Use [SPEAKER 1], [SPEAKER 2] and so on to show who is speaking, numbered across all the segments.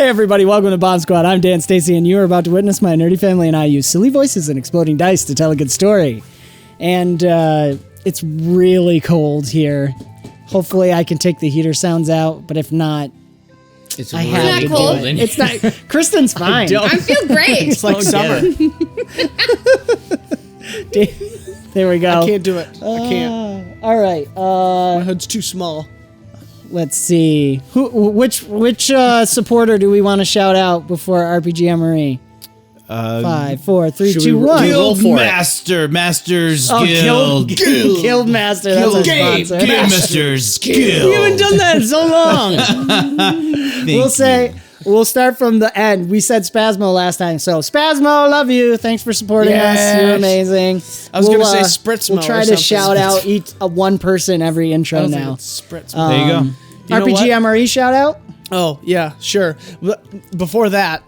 [SPEAKER 1] Hey everybody, welcome to Bomb Squad. I'm Dan Stacy, and you are about to witness my nerdy family and I use silly voices and exploding dice to tell a good story. And it's really cold here. Hopefully I can take the heater sounds out, but if not,
[SPEAKER 2] It's
[SPEAKER 1] I
[SPEAKER 2] really
[SPEAKER 1] have to
[SPEAKER 2] cold.
[SPEAKER 1] do it. It's not. Kristen's fine.
[SPEAKER 3] I feel great.
[SPEAKER 4] It's like summer.
[SPEAKER 1] There we go.
[SPEAKER 4] I can't do it. I can't.
[SPEAKER 1] All right.
[SPEAKER 4] My hood's too small.
[SPEAKER 1] Let's see. Which supporter do we want to shout out before RPGMRE? 5, 4, 3, 2, 1.
[SPEAKER 5] Masters Guild.
[SPEAKER 1] Guild Master. That's our sponsor.
[SPEAKER 5] Game Masters Guild.
[SPEAKER 1] We haven't done that in so long. We'll start from the end. We said Spasmo last time, so Spasmo, love you. Thanks for supporting us. You're amazing.
[SPEAKER 4] I was gonna say Spritzmo.
[SPEAKER 1] We'll try to shout out one person every intro now.
[SPEAKER 4] Spritzmo.
[SPEAKER 5] There you go.
[SPEAKER 4] You know
[SPEAKER 1] RPG MRE shout out.
[SPEAKER 4] Oh yeah, sure. Before that,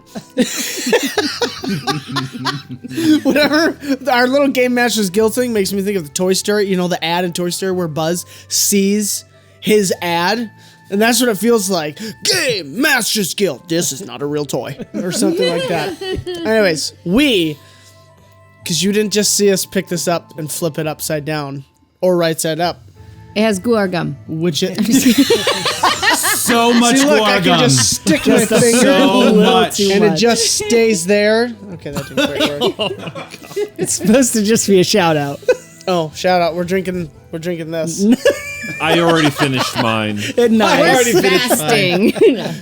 [SPEAKER 4] whatever. Our little Game Masters Guild thing makes me think of the Toy Story. You know the ad in Toy Story where Buzz sees his ad. And that's what it feels like. Game Masters Guild. This is not a real toy. Or something like that. Anyways, because you didn't just see us pick this up and flip it upside down. Or right side up.
[SPEAKER 3] It has guar gum.
[SPEAKER 4] Which it...
[SPEAKER 5] So much
[SPEAKER 4] See, look, I
[SPEAKER 5] guar
[SPEAKER 4] can
[SPEAKER 5] gum.
[SPEAKER 4] just stick my finger.
[SPEAKER 5] So much.
[SPEAKER 4] And it just stays there. Okay, that didn't quite work.
[SPEAKER 1] It's supposed to just be a shout out.
[SPEAKER 4] Oh, shout out. We're drinking this.
[SPEAKER 5] I already finished mine.
[SPEAKER 1] At night.
[SPEAKER 3] We're fasting.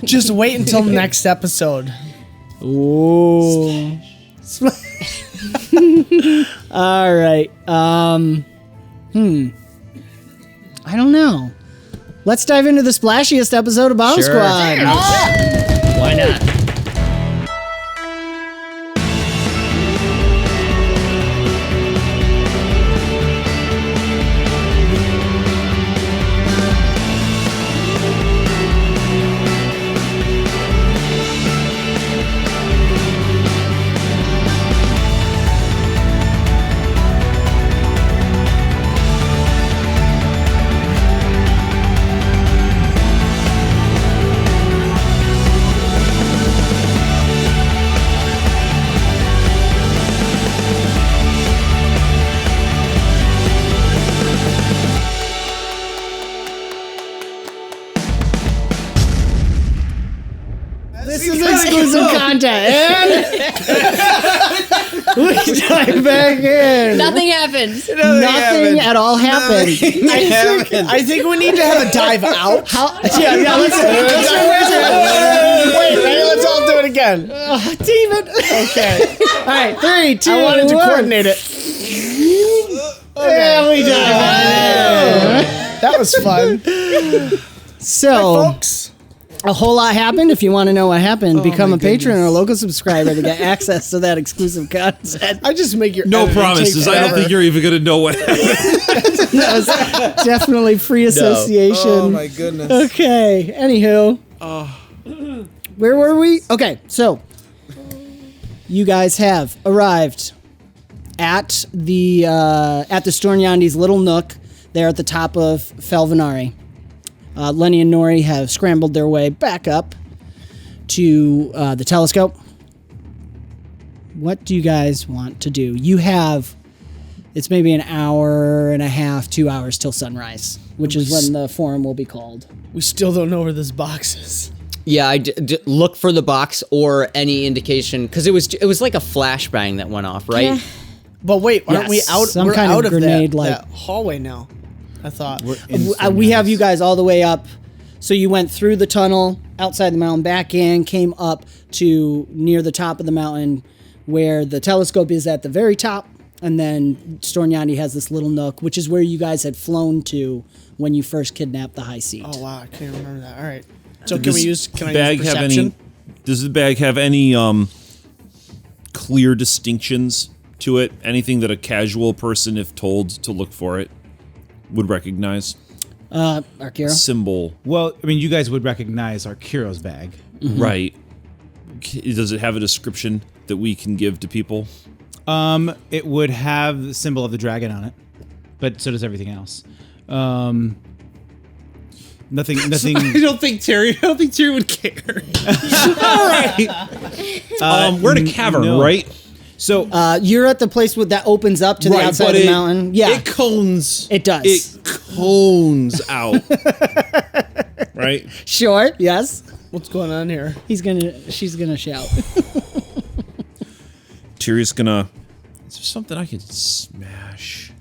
[SPEAKER 4] Just wait until next episode.
[SPEAKER 1] Ooh. All right. I don't know. Let's dive into the splashiest episode of Bomb Squad.
[SPEAKER 2] Why not?
[SPEAKER 1] This is exclusive content. And we dive back in.
[SPEAKER 3] Nothing happened.
[SPEAKER 1] Nothing at all happened.
[SPEAKER 4] I think we need to have a dive out.
[SPEAKER 1] Yeah, let's
[SPEAKER 4] Wait, ready? Let's all do it again.
[SPEAKER 1] team it.
[SPEAKER 4] Okay.
[SPEAKER 1] All right, 3, 2,
[SPEAKER 4] I wanted to
[SPEAKER 1] 1.
[SPEAKER 4] coordinate it.
[SPEAKER 1] Yeah, we dive in.
[SPEAKER 4] That was fun.
[SPEAKER 1] So,
[SPEAKER 4] Folks.
[SPEAKER 1] a whole lot happened. If you want to know what happened, become
[SPEAKER 4] my
[SPEAKER 1] a patron or a
[SPEAKER 4] goodness.
[SPEAKER 1] local subscriber to get access to that exclusive content.
[SPEAKER 4] I just make your
[SPEAKER 5] No
[SPEAKER 4] editing
[SPEAKER 5] promises.
[SPEAKER 4] take
[SPEAKER 5] I don't
[SPEAKER 4] forever.
[SPEAKER 5] think you're even going to know what happened.
[SPEAKER 1] That was definitely free association.
[SPEAKER 2] Oh my goodness.
[SPEAKER 1] Okay. Anywho, where were we? Okay, so you guys have arrived at the Stornyandi's little nook there at the top of Felvanari. Lenny and Nori have scrambled their way back up to the telescope. What do you guys want to do? You have, it's maybe an hour and a half, 2 hours till sunrise, which is when the forum will be called.
[SPEAKER 4] We still don't know where this box is.
[SPEAKER 2] Yeah, I look for the box or any indication because it was like a flashbang that went off, right?
[SPEAKER 3] Yeah.
[SPEAKER 4] But wait, aren't we
[SPEAKER 1] Yes,
[SPEAKER 4] out?
[SPEAKER 1] some
[SPEAKER 4] We're
[SPEAKER 1] kind of
[SPEAKER 4] out of
[SPEAKER 1] grenade,
[SPEAKER 4] that,
[SPEAKER 1] like-
[SPEAKER 4] that hallway now. I thought.
[SPEAKER 1] We have you guys all the way up. So you went through the tunnel, outside the mountain, back in, came up to near the top of the mountain where the telescope is at the very top. And then Stornyandi has this little nook, which is where you guys had flown to when you first kidnapped the High Seat.
[SPEAKER 4] Oh wow, I can't remember that. All right. So
[SPEAKER 5] Does
[SPEAKER 4] can I
[SPEAKER 5] bag
[SPEAKER 4] use
[SPEAKER 5] have
[SPEAKER 4] perception?
[SPEAKER 5] does the bag have any clear distinctions to it? Anything that a casual person, if told to look for it, would recognize?
[SPEAKER 1] Arkeero?
[SPEAKER 5] Symbol.
[SPEAKER 6] Well, I mean, you guys would recognize Arkeero's bag.
[SPEAKER 5] Right. Does it have a description that we can give to people?
[SPEAKER 6] It would have the symbol of the dragon on it, but so does everything else. Nothing.
[SPEAKER 7] I don't think Terry would care. All right. We're in a cavern,
[SPEAKER 6] no.
[SPEAKER 7] right?
[SPEAKER 6] So
[SPEAKER 1] You're at the place that opens up to the outside of the mountain. Yeah,
[SPEAKER 7] It cones.
[SPEAKER 1] It does.
[SPEAKER 7] It cones out. Right?
[SPEAKER 1] sure. Yes,
[SPEAKER 4] What's going on here?
[SPEAKER 1] she's gonna shout.
[SPEAKER 5] Tyrion's gonna.
[SPEAKER 7] Is there something I could smash?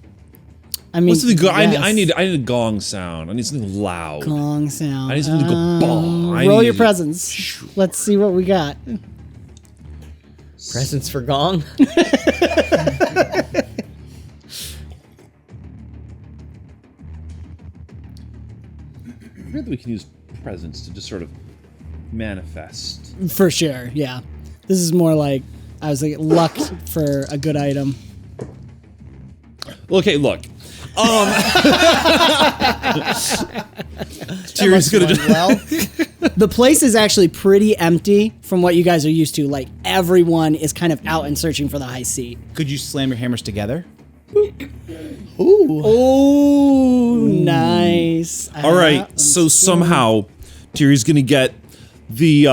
[SPEAKER 1] I mean,
[SPEAKER 7] What's the go?
[SPEAKER 1] yes.
[SPEAKER 7] I need a gong sound. I need something loud.
[SPEAKER 1] gong sound.
[SPEAKER 7] I need something to go bong. I
[SPEAKER 1] Roll
[SPEAKER 7] need-
[SPEAKER 1] your presence. Let's see what we got.
[SPEAKER 2] Presents for Gong.
[SPEAKER 5] Really, we can use presence to just sort of manifest.
[SPEAKER 1] For sure. Yeah, this is more like I was like luck for a good item.
[SPEAKER 5] Okay, look. Tyrion's gonna just.
[SPEAKER 4] Well,
[SPEAKER 1] The place is actually pretty empty from what you guys are used to. Like everyone is kind of out and searching for the high seat.
[SPEAKER 6] could you slam your hammers together?
[SPEAKER 1] Oh, nice.
[SPEAKER 5] All right, so somehow Tyrion's gonna get the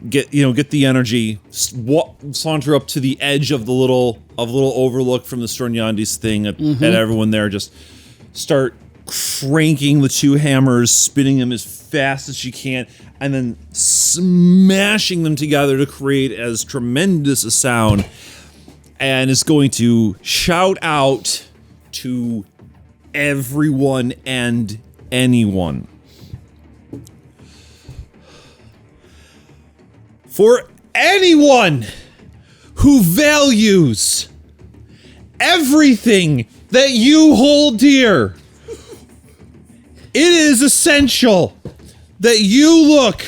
[SPEAKER 5] get the energy, saunter up to the edge of the little overlook from the Stornyandis thing at everyone there. Just start cranking the two hammers, spinning them as fast as she can, and then smashing them together to create as tremendous a sound. And is going to shout out to everyone and anyone. For anyone who values everything that you hold dear, it is essential that you look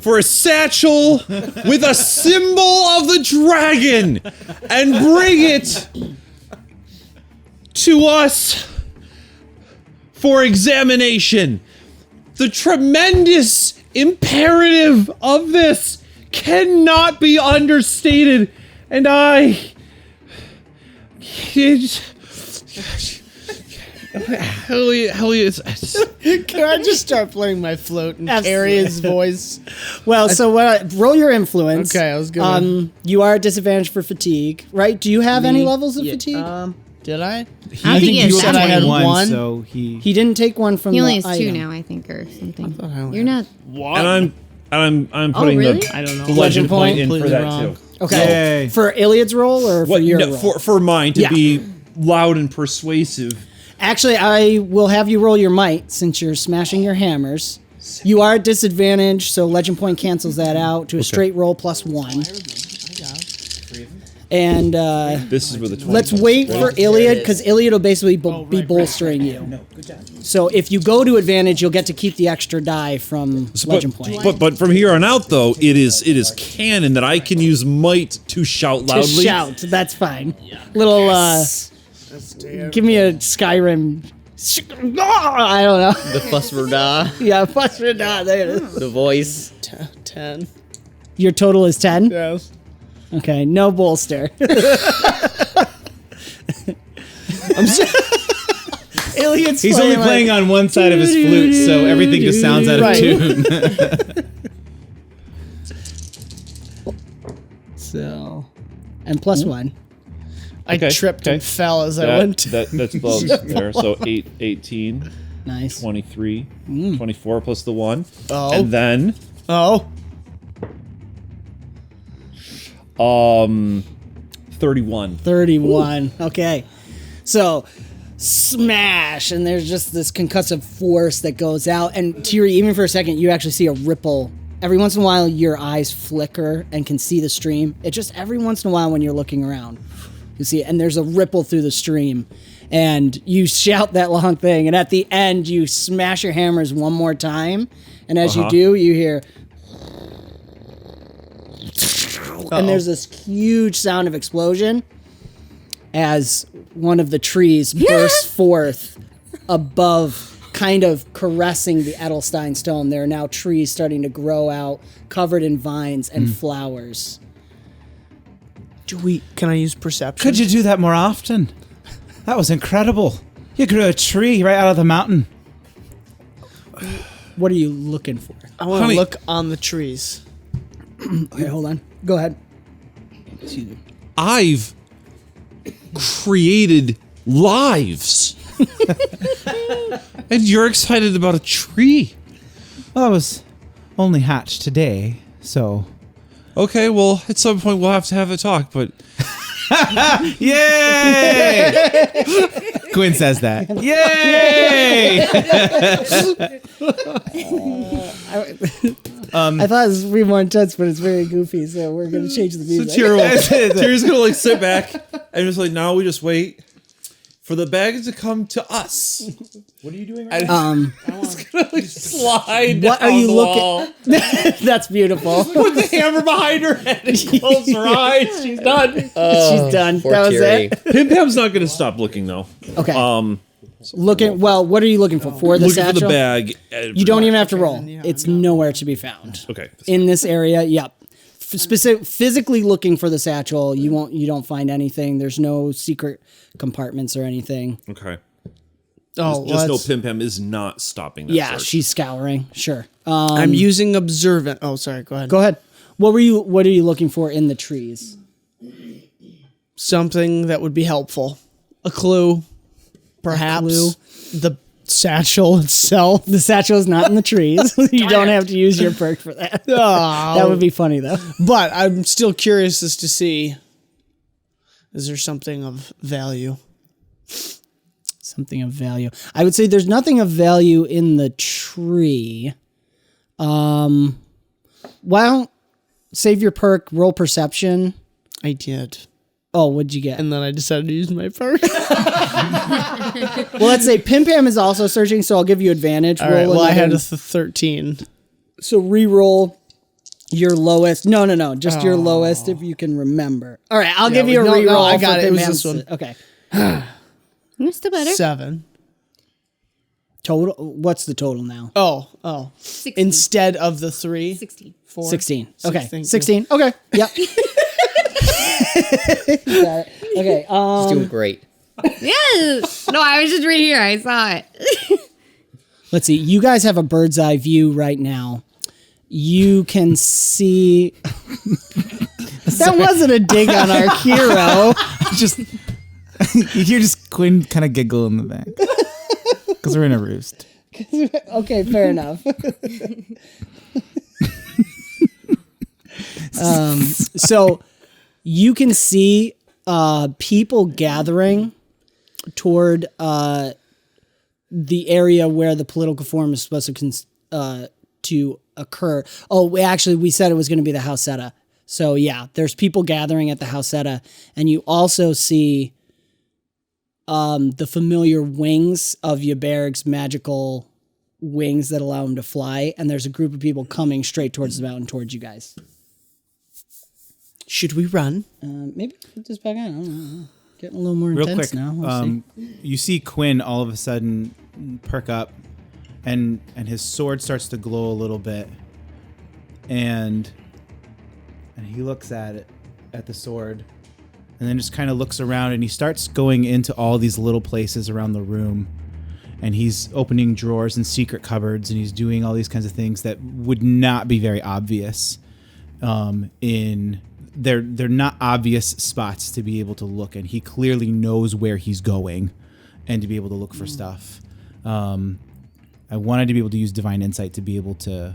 [SPEAKER 5] for a satchel with a symbol of the dragon and bring it to us for examination. The tremendous imperative of this cannot be understated, and Elliot,
[SPEAKER 4] can I just start playing my flute and carry his voice?
[SPEAKER 1] Well, roll your influence.
[SPEAKER 4] Okay, I was gonna-
[SPEAKER 1] You are at disadvantage for fatigue, right? Do you have any levels of fatigue?
[SPEAKER 4] Did I?
[SPEAKER 3] I don't think he has
[SPEAKER 6] you
[SPEAKER 4] said
[SPEAKER 6] had
[SPEAKER 4] I had
[SPEAKER 6] 21,
[SPEAKER 4] one.
[SPEAKER 6] so he
[SPEAKER 1] He didn't take one from
[SPEAKER 3] He
[SPEAKER 1] the
[SPEAKER 3] only has 2
[SPEAKER 1] item.
[SPEAKER 3] now, I think, or something.
[SPEAKER 4] I only
[SPEAKER 3] You're not.
[SPEAKER 4] One.
[SPEAKER 5] and I'm putting
[SPEAKER 3] really?
[SPEAKER 5] the,
[SPEAKER 4] I don't know.
[SPEAKER 5] the legend point in for
[SPEAKER 4] Completely
[SPEAKER 5] that
[SPEAKER 4] wrong.
[SPEAKER 5] too.
[SPEAKER 1] Okay.
[SPEAKER 6] Yay.
[SPEAKER 1] For Ilyad's roll or for
[SPEAKER 5] What,
[SPEAKER 1] your
[SPEAKER 5] no,
[SPEAKER 1] roll?
[SPEAKER 5] for mine to
[SPEAKER 1] Yeah.
[SPEAKER 5] be loud and persuasive.
[SPEAKER 1] Actually, I will have you roll your might since you're smashing your hammers. You are at disadvantage, so legend point cancels that out to a straight roll plus 1. And
[SPEAKER 5] This is where the 20
[SPEAKER 1] let's
[SPEAKER 5] comes
[SPEAKER 1] wait
[SPEAKER 5] from.
[SPEAKER 1] for Ilyad, because Ilyad will basically be bolstering you. So if you go to advantage, you'll get to keep the extra die from legend point.
[SPEAKER 5] But from here on out, though, it is canon that I can use might to shout
[SPEAKER 1] To
[SPEAKER 5] loudly.
[SPEAKER 1] shout, that's fine. Little, give me a Skyrim. I don't know.
[SPEAKER 2] The Fusverda,
[SPEAKER 1] Yeah, plus or not. There it is.
[SPEAKER 2] the voice.
[SPEAKER 4] 10.
[SPEAKER 1] Your total is 10?
[SPEAKER 4] Yes.
[SPEAKER 1] Okay, no bolster. Ilyad's
[SPEAKER 6] He's only playing on one side of his flute, so everything just sounds out of
[SPEAKER 4] Right.
[SPEAKER 6] tune.
[SPEAKER 1] So, and plus 1.
[SPEAKER 4] I
[SPEAKER 5] Okay,
[SPEAKER 4] tripped
[SPEAKER 5] okay.
[SPEAKER 4] and fell as I went.
[SPEAKER 5] That's above there. So 18,
[SPEAKER 1] Nice.
[SPEAKER 5] 23, 24 plus the 1.
[SPEAKER 4] Oh.
[SPEAKER 5] And then
[SPEAKER 4] Oh.
[SPEAKER 5] 31.
[SPEAKER 1] 31. Okay. So, smash, and there's just this concussive force that goes out. And Tiri, even for a second, you actually see a ripple. Every once in a while, your eyes flicker and can see the stream. It just every once in a while when you're looking around, you see it, and there's a ripple through the stream. And you shout that long thing, and at the end, you smash your hammers one more time. And as you do, you hear. And there's this huge sound of explosion as one of the trees bursts forth above, kind of caressing the Edelstein stone. There are now trees starting to grow out, covered in vines and flowers.
[SPEAKER 4] Can I use perception?
[SPEAKER 6] Could you do that more often? That was incredible. You grew a tree right out of the mountain.
[SPEAKER 1] What are you looking for?
[SPEAKER 4] I want to
[SPEAKER 5] Honey-
[SPEAKER 4] look on the trees.
[SPEAKER 1] Okay, hold on. Go ahead.
[SPEAKER 5] I've created lives. And you're excited about a tree.
[SPEAKER 6] Well, I was only hatched today, so.
[SPEAKER 5] Okay, well, at some point we'll have to have a talk, but
[SPEAKER 6] Yay! Quinn says that. Yay!
[SPEAKER 1] I thought it was way more intense, but it's very goofy, so we're going to change the music.
[SPEAKER 5] Tyr's gonna like sit back and just like, now we just wait for the bags to come to us.
[SPEAKER 7] What are you doing
[SPEAKER 5] Slide
[SPEAKER 1] What are
[SPEAKER 5] down
[SPEAKER 1] you
[SPEAKER 5] the
[SPEAKER 1] looking-
[SPEAKER 5] wall.
[SPEAKER 1] That's beautiful.
[SPEAKER 5] Put the hammer behind her head and close her eyes. She's done.
[SPEAKER 1] She's done.
[SPEAKER 2] Poor
[SPEAKER 1] That was
[SPEAKER 2] Terry.
[SPEAKER 1] it.
[SPEAKER 5] Pim Pam's not gonna stop looking though.
[SPEAKER 1] Okay. Well, what are you looking for? For the
[SPEAKER 5] Looking
[SPEAKER 1] satchel?
[SPEAKER 5] for the bag.
[SPEAKER 1] You don't even have to roll. It's nowhere to be found.
[SPEAKER 5] Okay.
[SPEAKER 1] In this area, yep. Physically looking for the satchel, you don't find anything. There's no secret compartments or anything.
[SPEAKER 5] Okay.
[SPEAKER 4] Oh,
[SPEAKER 5] Just know
[SPEAKER 4] let's-
[SPEAKER 5] Pim Pam is not stopping that
[SPEAKER 1] Yeah,
[SPEAKER 5] search.
[SPEAKER 1] she's scouring. Sure.
[SPEAKER 4] I'm using observant. Oh, sorry. Go ahead.
[SPEAKER 1] Go ahead. What are you looking for in the trees?
[SPEAKER 4] Something that would be helpful. A clue, perhaps.
[SPEAKER 1] clue?
[SPEAKER 4] The satchel itself.
[SPEAKER 1] The satchel is not in the trees. You don't have to use your perk for that. That would be funny though.
[SPEAKER 4] But I'm still curious as to see, is there something of value?
[SPEAKER 1] Something of value. I would say there's nothing of value in the tree. Well, save your perk, roll perception.
[SPEAKER 4] I did.
[SPEAKER 1] Oh, what'd you get?
[SPEAKER 4] And then I decided to use my perk.
[SPEAKER 1] Well, let's say Pim Pam is also searching, so I'll give you advantage.
[SPEAKER 4] All right. Well, I had
[SPEAKER 1] another-
[SPEAKER 4] a 13.
[SPEAKER 1] So re-roll your lowest. No. Just your lowest if you can remember. All right, I'll give you a
[SPEAKER 4] no,
[SPEAKER 1] re-roll.
[SPEAKER 4] I got
[SPEAKER 1] for
[SPEAKER 4] it. It
[SPEAKER 1] Pim
[SPEAKER 4] was
[SPEAKER 1] Pam's-
[SPEAKER 4] this one.
[SPEAKER 1] Okay.
[SPEAKER 3] Still better.
[SPEAKER 4] 7.
[SPEAKER 1] Total. What's the total now?
[SPEAKER 4] Oh.
[SPEAKER 3] 16.
[SPEAKER 4] Instead of the 3.
[SPEAKER 3] 16.
[SPEAKER 4] 4.
[SPEAKER 1] 16. Okay.
[SPEAKER 4] Thank you.
[SPEAKER 1] 16. Okay. Yep. Got it. Okay.
[SPEAKER 2] She's doing great.
[SPEAKER 3] Yes. No, I was just right here. I saw it.
[SPEAKER 1] Let's see. You guys have a bird's eye view right now. You can see. That wasn't a dig on Arkeero.
[SPEAKER 6] Just you hear just Quinn kind of giggle in the back because we're in a roost.
[SPEAKER 1] Okay, fair enough. So you can see people gathering toward the area where the political forum is supposed to occur. Oh, we said it was going to be the 𝒕𝒕. So yeah, there's people gathering at the 𝒕𝒕, and you also see the familiar wings of Jeberg's magical wings that allow him to fly, and there's a group of people coming straight towards the mountain towards you guys.
[SPEAKER 4] Should we run?
[SPEAKER 1] Maybe put this back on. I don't know. Getting a little more
[SPEAKER 6] Real
[SPEAKER 1] intense
[SPEAKER 6] quick,
[SPEAKER 1] now. We'll see.
[SPEAKER 6] you see Quinn all of a sudden perk up, and his sword starts to glow a little bit, and he looks at the sword, and then just kind of looks around, and he starts going into all these little places around the room, and he's opening drawers and secret cupboards, and he's doing all these kinds of things that would not be very obvious. They're not obvious spots to be able to look, and he clearly knows where he's going, and to be able to look for stuff. I wanted to be able to use divine insight to be able to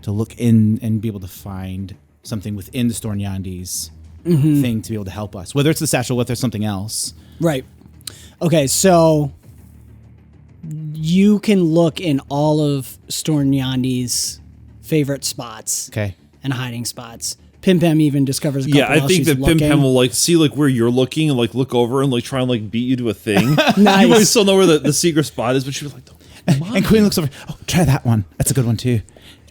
[SPEAKER 6] look in and be able to find something within the Stornyandi's thing to be able to help us, whether it's the satchel, whether it's something else.
[SPEAKER 1] Right. Okay, so you can look in all of Stornyandi's favorite spots
[SPEAKER 6] Okay.
[SPEAKER 1] and hiding spots. Pim Pam even discovers a couple
[SPEAKER 5] Yeah, I
[SPEAKER 1] while
[SPEAKER 5] think
[SPEAKER 1] she's
[SPEAKER 5] that Pim
[SPEAKER 1] looking.
[SPEAKER 5] Pam will like see like where you're looking and like look over and like try and like beat you to a thing.
[SPEAKER 1] Nice.
[SPEAKER 5] You always still know where the secret spot is, but she was like,
[SPEAKER 6] And Quinn looks over. Oh, try that one. That's a good one too.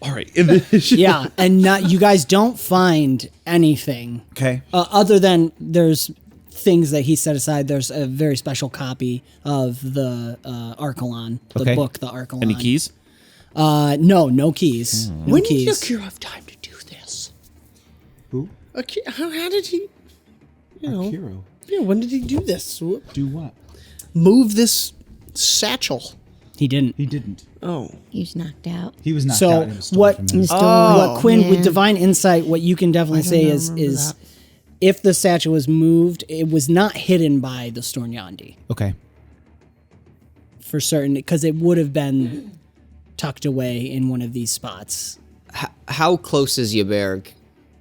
[SPEAKER 5] all right. And then
[SPEAKER 1] Yeah, and you guys don't find anything
[SPEAKER 6] Okay.
[SPEAKER 1] other than there's things that he set aside. There's a very special copy of the Arkelon, the
[SPEAKER 6] Okay.
[SPEAKER 1] book, the Arkelon.
[SPEAKER 5] Any keys?
[SPEAKER 1] No keys. No
[SPEAKER 4] When did
[SPEAKER 1] keys.
[SPEAKER 4] Arkeero have time to do this?
[SPEAKER 6] Who?
[SPEAKER 4] How did he?
[SPEAKER 6] Arkeero.
[SPEAKER 4] Yeah, when did he do this?
[SPEAKER 6] Do what?
[SPEAKER 4] Move this satchel.
[SPEAKER 1] He didn't.
[SPEAKER 6] He didn't.
[SPEAKER 4] Oh.
[SPEAKER 3] He was knocked out.
[SPEAKER 6] He was knocked
[SPEAKER 1] So
[SPEAKER 6] out. And it was stolen
[SPEAKER 1] what?
[SPEAKER 6] from him.
[SPEAKER 1] What Quinn with
[SPEAKER 3] Yeah.
[SPEAKER 1] divine insight? What you can definitely say is if the satchel was moved, it was not hidden by the Stornyandi
[SPEAKER 6] Okay.
[SPEAKER 1] for certain, because it would have been tucked away in one of these spots.
[SPEAKER 2] How close is Jeberg?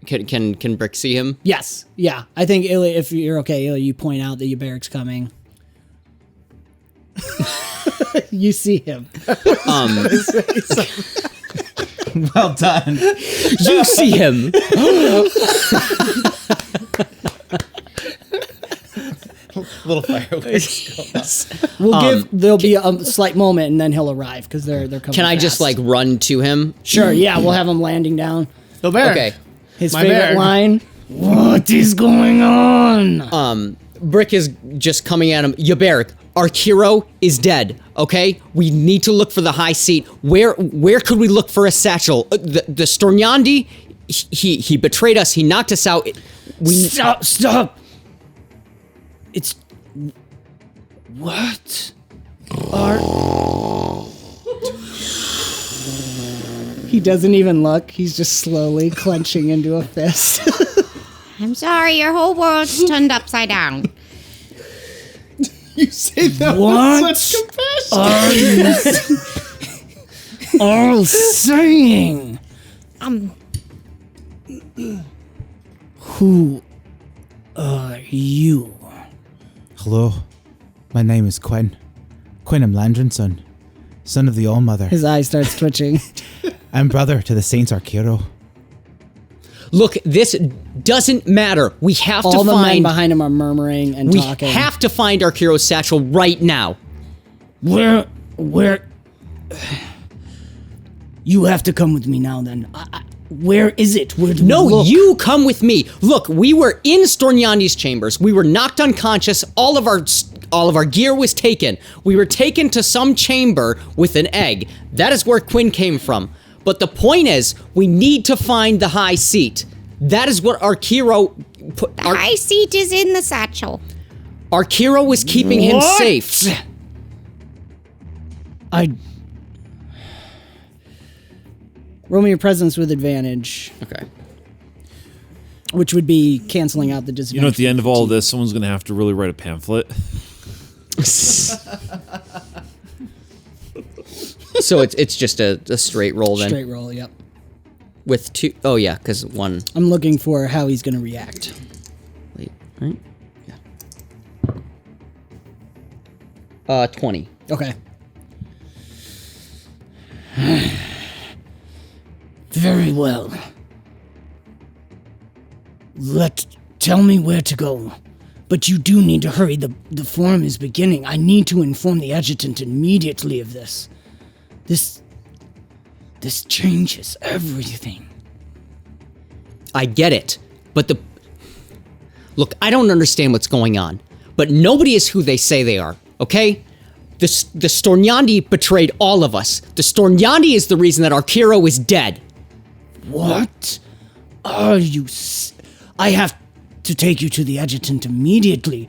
[SPEAKER 2] Can Brick see him?
[SPEAKER 1] Yes, yeah. I think Ilyad, if you're okay, Ilyad, you point out that Jeberg's coming. You see him.
[SPEAKER 6] Well done.
[SPEAKER 2] You see him.
[SPEAKER 6] Little fireworks.
[SPEAKER 1] There'll be a slight moment, and then he'll arrive because they're coming.
[SPEAKER 2] Can I just
[SPEAKER 1] fast.
[SPEAKER 2] like run to him?
[SPEAKER 1] Sure, yeah. We'll have him landing down.
[SPEAKER 4] Jeberg.
[SPEAKER 2] Okay.
[SPEAKER 1] His
[SPEAKER 4] My
[SPEAKER 1] favorite
[SPEAKER 4] bag.
[SPEAKER 1] line. What is going on?
[SPEAKER 2] Brick is just coming at him. Jeberg, Arkeero is dead. Okay, we need to look for the high seat. Where could we look for a satchel? The Stornyandi, he betrayed us. He knocked us out.
[SPEAKER 1] Stop! It's what? He doesn't even look. He's just slowly clenching into a fist.
[SPEAKER 3] I'm sorry, your whole world's turned upside down.
[SPEAKER 4] You say that
[SPEAKER 1] What?
[SPEAKER 4] with such compassion.
[SPEAKER 1] Are you all saying? Who are you?
[SPEAKER 6] Hello. My name is Quinn. Quinn Landrin's son of the All-Mother.
[SPEAKER 1] His eye starts twitching.
[SPEAKER 6] I'm brother to the Saints Arkeero.
[SPEAKER 2] Look, this doesn't matter. We have
[SPEAKER 1] All
[SPEAKER 2] to
[SPEAKER 1] the men
[SPEAKER 2] find.
[SPEAKER 1] behind him are murmuring and
[SPEAKER 2] We
[SPEAKER 1] talking.
[SPEAKER 2] have to find Arkeero's satchel right now.
[SPEAKER 1] Where? You have to come with me now. Then, where is it? Where do
[SPEAKER 2] No,
[SPEAKER 1] we look?
[SPEAKER 2] you come with me. Look, we were in Stornyandi's chambers. We were knocked unconscious. All of our gear was taken. We were taken to some chamber with an egg. That is where Quinn came from. But the point is, we need to find the high seat. That is what Arkeero put.
[SPEAKER 3] The high seat is in the satchel.
[SPEAKER 2] Arkeero was keeping him safe.
[SPEAKER 1] Roll me your presence with advantage,
[SPEAKER 2] Okay.
[SPEAKER 1] which would be canceling out the disadvantage.
[SPEAKER 5] You know, at the end of all of this, someone's going to have to really write a pamphlet.
[SPEAKER 2] So it's just a straight roll then.
[SPEAKER 1] Straight roll. Yep.
[SPEAKER 2] With two. Oh yeah, because one.
[SPEAKER 1] I'm looking for how he's going to react.
[SPEAKER 2] Wait, right? Yeah. 20.
[SPEAKER 1] Okay. Very well. Tell me where to go. But you do need to hurry. The forum is beginning. I need to inform the adjutant immediately of this. This changes everything.
[SPEAKER 2] I get it, but look, I don't understand what's going on, but nobody is who they say they are, okay? The Stornyandi betrayed all of us. The Stornyandi is the reason that Arkeero is dead.
[SPEAKER 1] What are you... I have to take you to the adjutant immediately.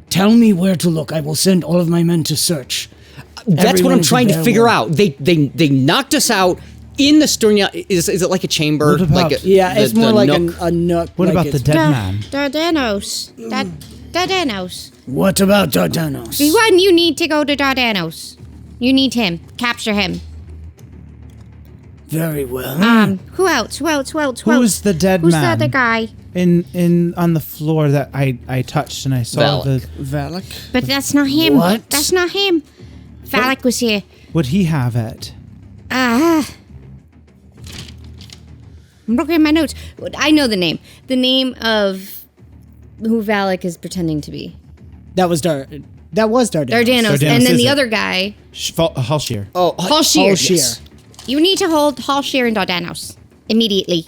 [SPEAKER 1] Tell me where to look. I will send all of my men to search.
[SPEAKER 2] That's what
[SPEAKER 1] Everyone
[SPEAKER 2] I'm
[SPEAKER 1] is
[SPEAKER 2] trying to
[SPEAKER 1] aware.
[SPEAKER 2] figure out. They knocked us out in the Stornyandi. Is it like a chamber?
[SPEAKER 6] What about-
[SPEAKER 2] like
[SPEAKER 1] Yeah, it's more like
[SPEAKER 2] nook?
[SPEAKER 1] a nook.
[SPEAKER 6] What
[SPEAKER 1] like
[SPEAKER 6] about the
[SPEAKER 1] it's-
[SPEAKER 6] dead man?
[SPEAKER 3] Dardanos. Dardanos.
[SPEAKER 1] What about Dardanos?
[SPEAKER 3] One, you need to go to Dardanos. You need him. Capture him.
[SPEAKER 1] Very well.
[SPEAKER 3] Who else? Who else?
[SPEAKER 6] Who's the dead
[SPEAKER 3] Who's
[SPEAKER 6] man?
[SPEAKER 3] the other guy?
[SPEAKER 6] In on the floor that I touched and I saw
[SPEAKER 2] Valak.
[SPEAKER 6] the.
[SPEAKER 4] Valak.
[SPEAKER 3] But that's not him.
[SPEAKER 1] What?
[SPEAKER 3] That's not him. Valak was here.
[SPEAKER 6] Would he have it?
[SPEAKER 3] I'm looking at my notes. I know the name. The name of who Valak is pretending to be.
[SPEAKER 1] That was Dardanos.
[SPEAKER 3] Dardanos. And then
[SPEAKER 6] is
[SPEAKER 3] the
[SPEAKER 6] it?
[SPEAKER 3] other guy.
[SPEAKER 6] Halshear.
[SPEAKER 2] Oh,
[SPEAKER 3] Halshear.
[SPEAKER 1] Halshear.
[SPEAKER 3] Yes. You need to hold Halshear and Dardanos immediately.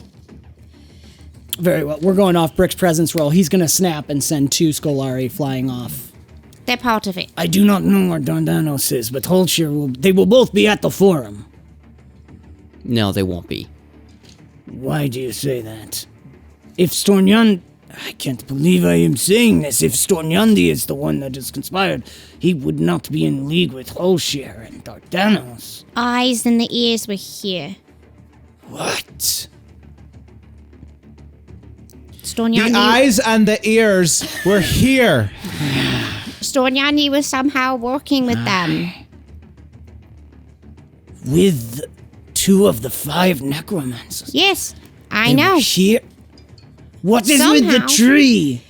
[SPEAKER 1] Very well. We're going off Brick's presence roll. He's going to snap and send 2 Scolari flying off.
[SPEAKER 3] They're part of it.
[SPEAKER 1] I do not know where Dardanos is, but they will both be at the forum.
[SPEAKER 2] No, they won't be.
[SPEAKER 1] Why do you say that? If Stornyan I can't believe I am saying this. If Stornyandi is the one that has conspired, he would not be in league with Holshire and Dardanos.
[SPEAKER 8] Eyes and the ears were here.
[SPEAKER 1] What?
[SPEAKER 8] Stornyani,
[SPEAKER 6] The eyes and the ears were here.
[SPEAKER 8] Stornyani was somehow working with them.
[SPEAKER 1] With 2 of the 5 necromancers.
[SPEAKER 8] Yes, I
[SPEAKER 1] They were
[SPEAKER 8] know.
[SPEAKER 1] Here. What is with the
[SPEAKER 8] Somehow.
[SPEAKER 1] tree?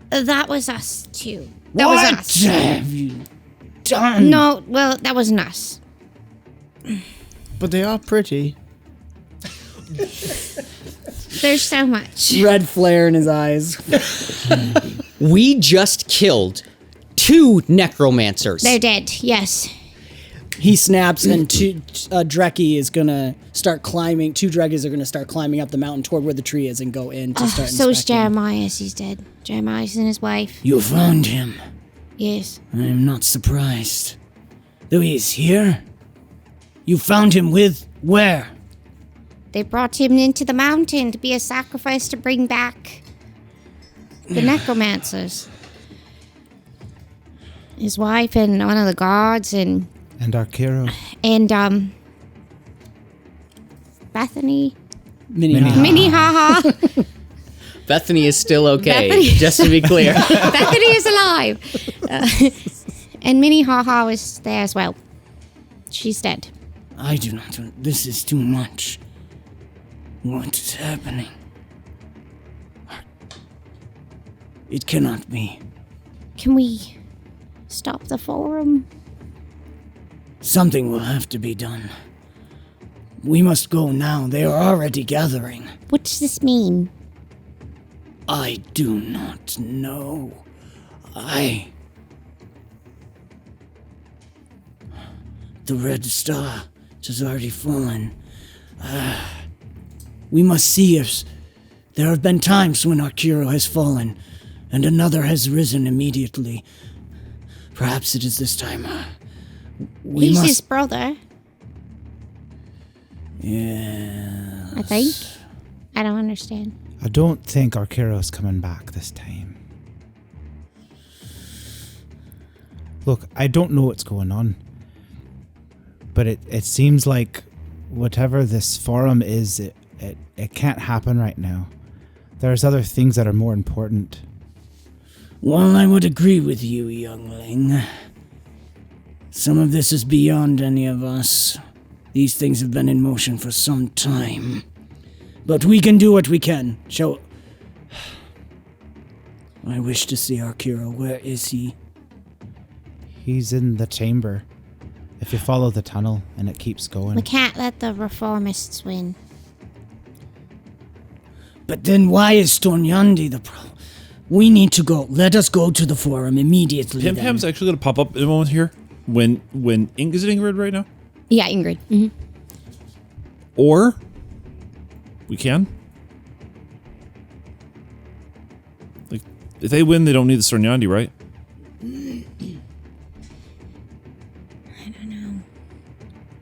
[SPEAKER 8] That was us too. That
[SPEAKER 1] What
[SPEAKER 8] was us.
[SPEAKER 1] have you done?
[SPEAKER 8] No, well, that wasn't us.
[SPEAKER 4] But they are pretty.
[SPEAKER 8] There's so much.
[SPEAKER 1] Red flare in his eyes.
[SPEAKER 2] We just killed 2 necromancers.
[SPEAKER 8] They're dead, yes.
[SPEAKER 1] He snaps, and Dscbhg is gonna start climbing. 2 Dreggies are gonna start climbing up the mountain toward where the tree is and go in to start
[SPEAKER 8] So is
[SPEAKER 1] inspecting.
[SPEAKER 8] Jeremias, he's dead. Jeremias and his wife.
[SPEAKER 1] You found him.
[SPEAKER 8] Yes.
[SPEAKER 1] I am not surprised. Though he is here. You found him with where?
[SPEAKER 8] They brought him into the mountain to be a sacrifice to bring back the necromancers. His wife and one of the guards and
[SPEAKER 6] Arkeero.
[SPEAKER 8] Bethany.
[SPEAKER 1] Minnie.
[SPEAKER 8] Minnie Haha.
[SPEAKER 2] Bethany is still okay,
[SPEAKER 8] Bethany-
[SPEAKER 2] just to be clear.
[SPEAKER 8] Bethany is alive. And Minnie Haha was there as well. She's dead.
[SPEAKER 1] I do not. This is too much. What is happening? It cannot be.
[SPEAKER 8] Can we stop the forum?
[SPEAKER 1] Something will have to be done. We must go now. They are already gathering.
[SPEAKER 8] What does this mean?
[SPEAKER 1] I do not know. The red star has already fallen. We must see if there have been times when Arkeero has fallen and another has risen immediately. Perhaps it is this time.
[SPEAKER 8] He's his brother,
[SPEAKER 1] Yeah.
[SPEAKER 8] I think. I don't understand.
[SPEAKER 6] I don't think Arkeero's coming back this time. Look, I don't know what's going on. But it seems like whatever this forum is, it can't happen right now. There's other things that are more important.
[SPEAKER 1] Well, I would agree with you, youngling. Some of this is beyond any of us. These things have been in motion for some time. But we can do what we can. I wish to see Arkeero. Where is he?
[SPEAKER 6] He's in the chamber. If you follow the tunnel and it keeps going.
[SPEAKER 8] We can't let the reformists win.
[SPEAKER 1] But then why is Stornyandi the problem? We need to go. Let us go to the forum immediately.
[SPEAKER 5] Pim
[SPEAKER 1] then.
[SPEAKER 5] Pam's actually going to pop up in a moment here. When is it Ingrid right now?
[SPEAKER 3] Yeah, Ingrid. Mm-hmm.
[SPEAKER 5] Or we can. Like, if they win, they don't need the Stornyandi, right?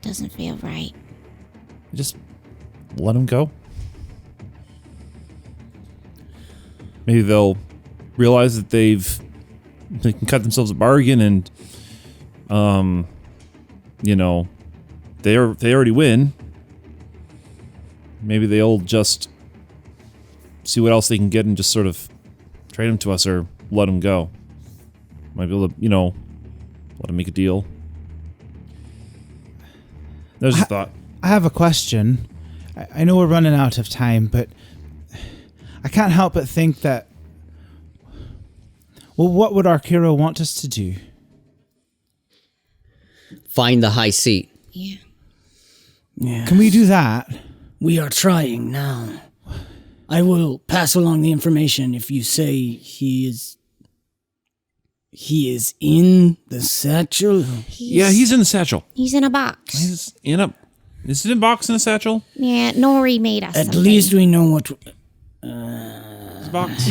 [SPEAKER 8] Doesn't feel right.
[SPEAKER 5] Just let them go. Maybe they'll realize that they can cut themselves a bargain, and they already win. Maybe they'll just see what else they can get and just sort of trade them to us or let them go. Might be able to, let them make a deal. There's a thought.
[SPEAKER 6] I have a question. I know we're running out of time, but I can't help but think that... Well, what would Arkeero want us to do?
[SPEAKER 2] Find the high seat.
[SPEAKER 8] Yeah.
[SPEAKER 1] Yeah.
[SPEAKER 6] Can we do that?
[SPEAKER 1] We are trying now. I will pass along the information if you say he is in the satchel.
[SPEAKER 5] Yeah, he's in the satchel.
[SPEAKER 8] He's in a box.
[SPEAKER 5] Is it in a box in a satchel?
[SPEAKER 8] Yeah, Nori made us
[SPEAKER 1] At
[SPEAKER 8] something.
[SPEAKER 1] least we know what.
[SPEAKER 5] It's a box.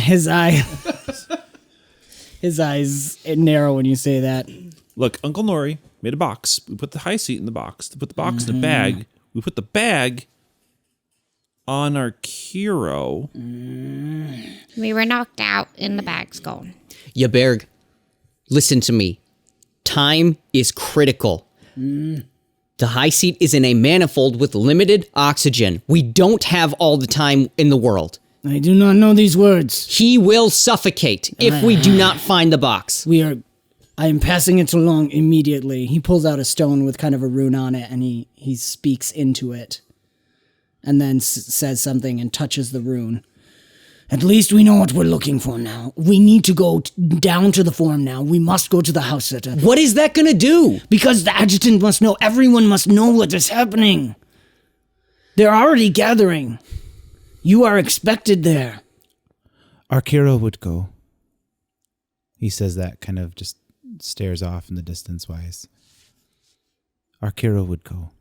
[SPEAKER 1] His eyes narrow when you say that.
[SPEAKER 5] Look, Uncle Nori made a box. We put the high seat in the box. To put the box in a bag. We put the bag on Arkeero.
[SPEAKER 8] We were knocked out and the bag's gone.
[SPEAKER 2] Jeberg, listen to me. Time is critical. The high seat is in a manifold with limited oxygen. We don't have all the time in the world.
[SPEAKER 1] I do not know these words.
[SPEAKER 2] He will suffocate if we do not find the box.
[SPEAKER 1] I am passing it along immediately. He pulls out a stone with kind of a rune on it, and he speaks into it. And then says something and touches the rune. At least we know what we're looking for now. We need to go down to the forum now. We must go to the house sitter.
[SPEAKER 2] What is that gonna do?
[SPEAKER 1] Because the adjutant must know. Everyone must know what is happening. They're already gathering. You are expected there.
[SPEAKER 6] Arkeero would go. He says that, kind of just stares off in the distance wise. Arkeero would go.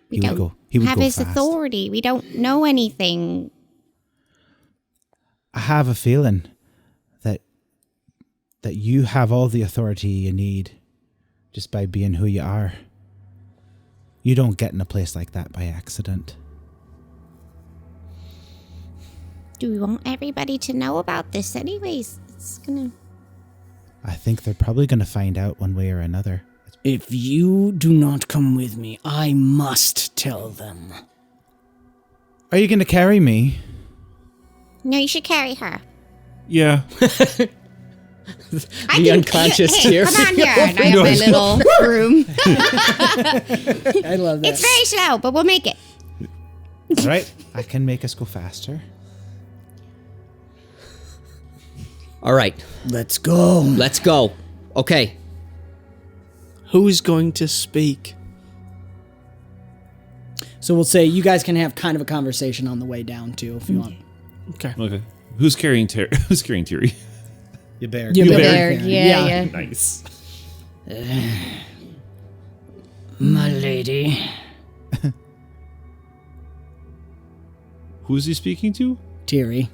[SPEAKER 6] He would go. He would
[SPEAKER 8] have
[SPEAKER 6] go
[SPEAKER 8] his
[SPEAKER 6] fast.
[SPEAKER 8] authority. We don't know anything.
[SPEAKER 6] I have a feeling that you have all the authority you need just by being who you are. You don't get in a place like that by accident.
[SPEAKER 8] Do we want everybody to know about this anyways? It's gonna...
[SPEAKER 6] I think they're probably going to find out one way or another.
[SPEAKER 1] If you do not come with me, I must tell them.
[SPEAKER 6] Are you going to carry me?
[SPEAKER 8] No, you should carry her.
[SPEAKER 5] Yeah.
[SPEAKER 2] The unconscious
[SPEAKER 8] Hey,
[SPEAKER 2] here.
[SPEAKER 8] come on here.
[SPEAKER 3] And I have my little room.
[SPEAKER 1] I love that.
[SPEAKER 8] It's very slow, but we'll make it.
[SPEAKER 6] All right. I can make us go faster.
[SPEAKER 2] All right,
[SPEAKER 1] Let's go.
[SPEAKER 2] let's go. Okay.
[SPEAKER 4] Who's going to speak?
[SPEAKER 1] So we'll say you guys can have kind of a conversation on the way down too, if you want.
[SPEAKER 4] Okay.
[SPEAKER 5] Okay. Who's carrying Who's carrying Terry?
[SPEAKER 6] Jeberg.
[SPEAKER 3] Jeberg, yeah.
[SPEAKER 5] Nice.
[SPEAKER 1] My lady.
[SPEAKER 5] Who's he speaking to?
[SPEAKER 1] Tiri.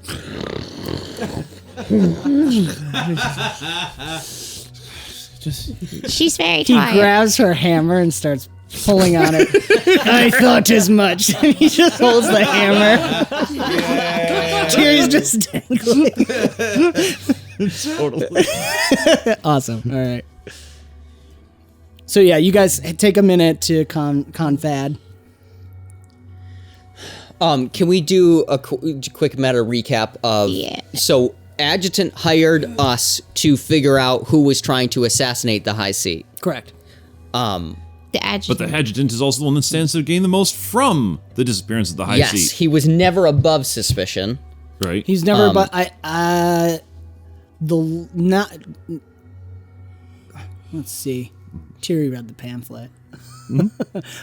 [SPEAKER 8] She's very
[SPEAKER 1] He
[SPEAKER 8] tired.
[SPEAKER 1] grabs her hammer and starts pulling on it. I thought as much. He just holds the hammer. Tiri's just dangling.
[SPEAKER 5] Totally.
[SPEAKER 1] Awesome. All right. So yeah, you guys take a minute to confad.
[SPEAKER 2] Can we do a quick meta recap of...
[SPEAKER 8] Yeah.
[SPEAKER 2] So, Adjutant hired us to figure out who was trying to assassinate the High Seat.
[SPEAKER 1] Correct.
[SPEAKER 8] The
[SPEAKER 5] But
[SPEAKER 8] adjutant.
[SPEAKER 5] the adjutant is also the one that stands to gain the most from the disappearance of the high
[SPEAKER 2] Yes,
[SPEAKER 5] seat.
[SPEAKER 2] he was never above suspicion.
[SPEAKER 5] Right?
[SPEAKER 1] He's never. But let's see. Tiri read the pamphlet.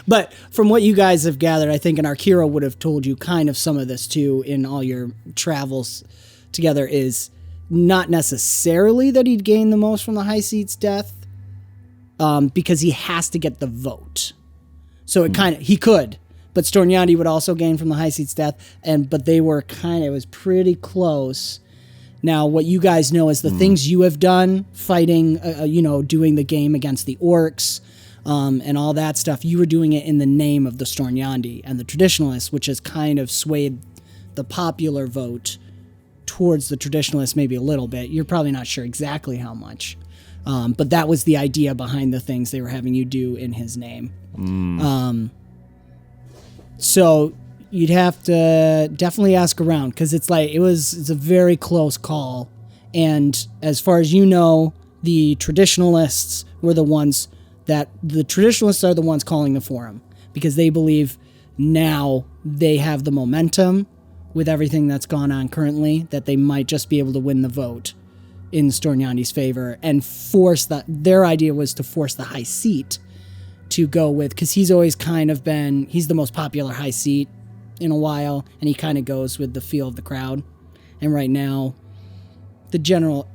[SPEAKER 1] But from what you guys have gathered, I think an Arkeero would have told you kind of some of this too in all your travels together, is not necessarily that he'd gain the most from the High Seat's death, because he has to get the vote. So it kind of, he could, but Stornyandi would also gain from the High Seat's death, but they were it was pretty close. Now, what you guys know is the things you have done, fighting, doing the game against the orcs, and all that stuff, you were doing it in the name of the Stornyandi and the Traditionalists, which has kind of swayed the popular vote towards the Traditionalists maybe a little bit. You're probably not sure exactly how much. But that was the idea behind the things they were having you do in his name. So you'd have to definitely ask around, because it's a very close call. And as far as you know, the Traditionalists were the ones are the ones calling the forum, because they believe now they have the momentum with everything that's gone on currently, that they might just be able to win the vote in Stornyandi's favor and force that. Their idea was to force the High Seat to go with, because he's always kind of been, he's the most popular High Seat in a while, and he kind of goes with the feel of the crowd. And right now, the general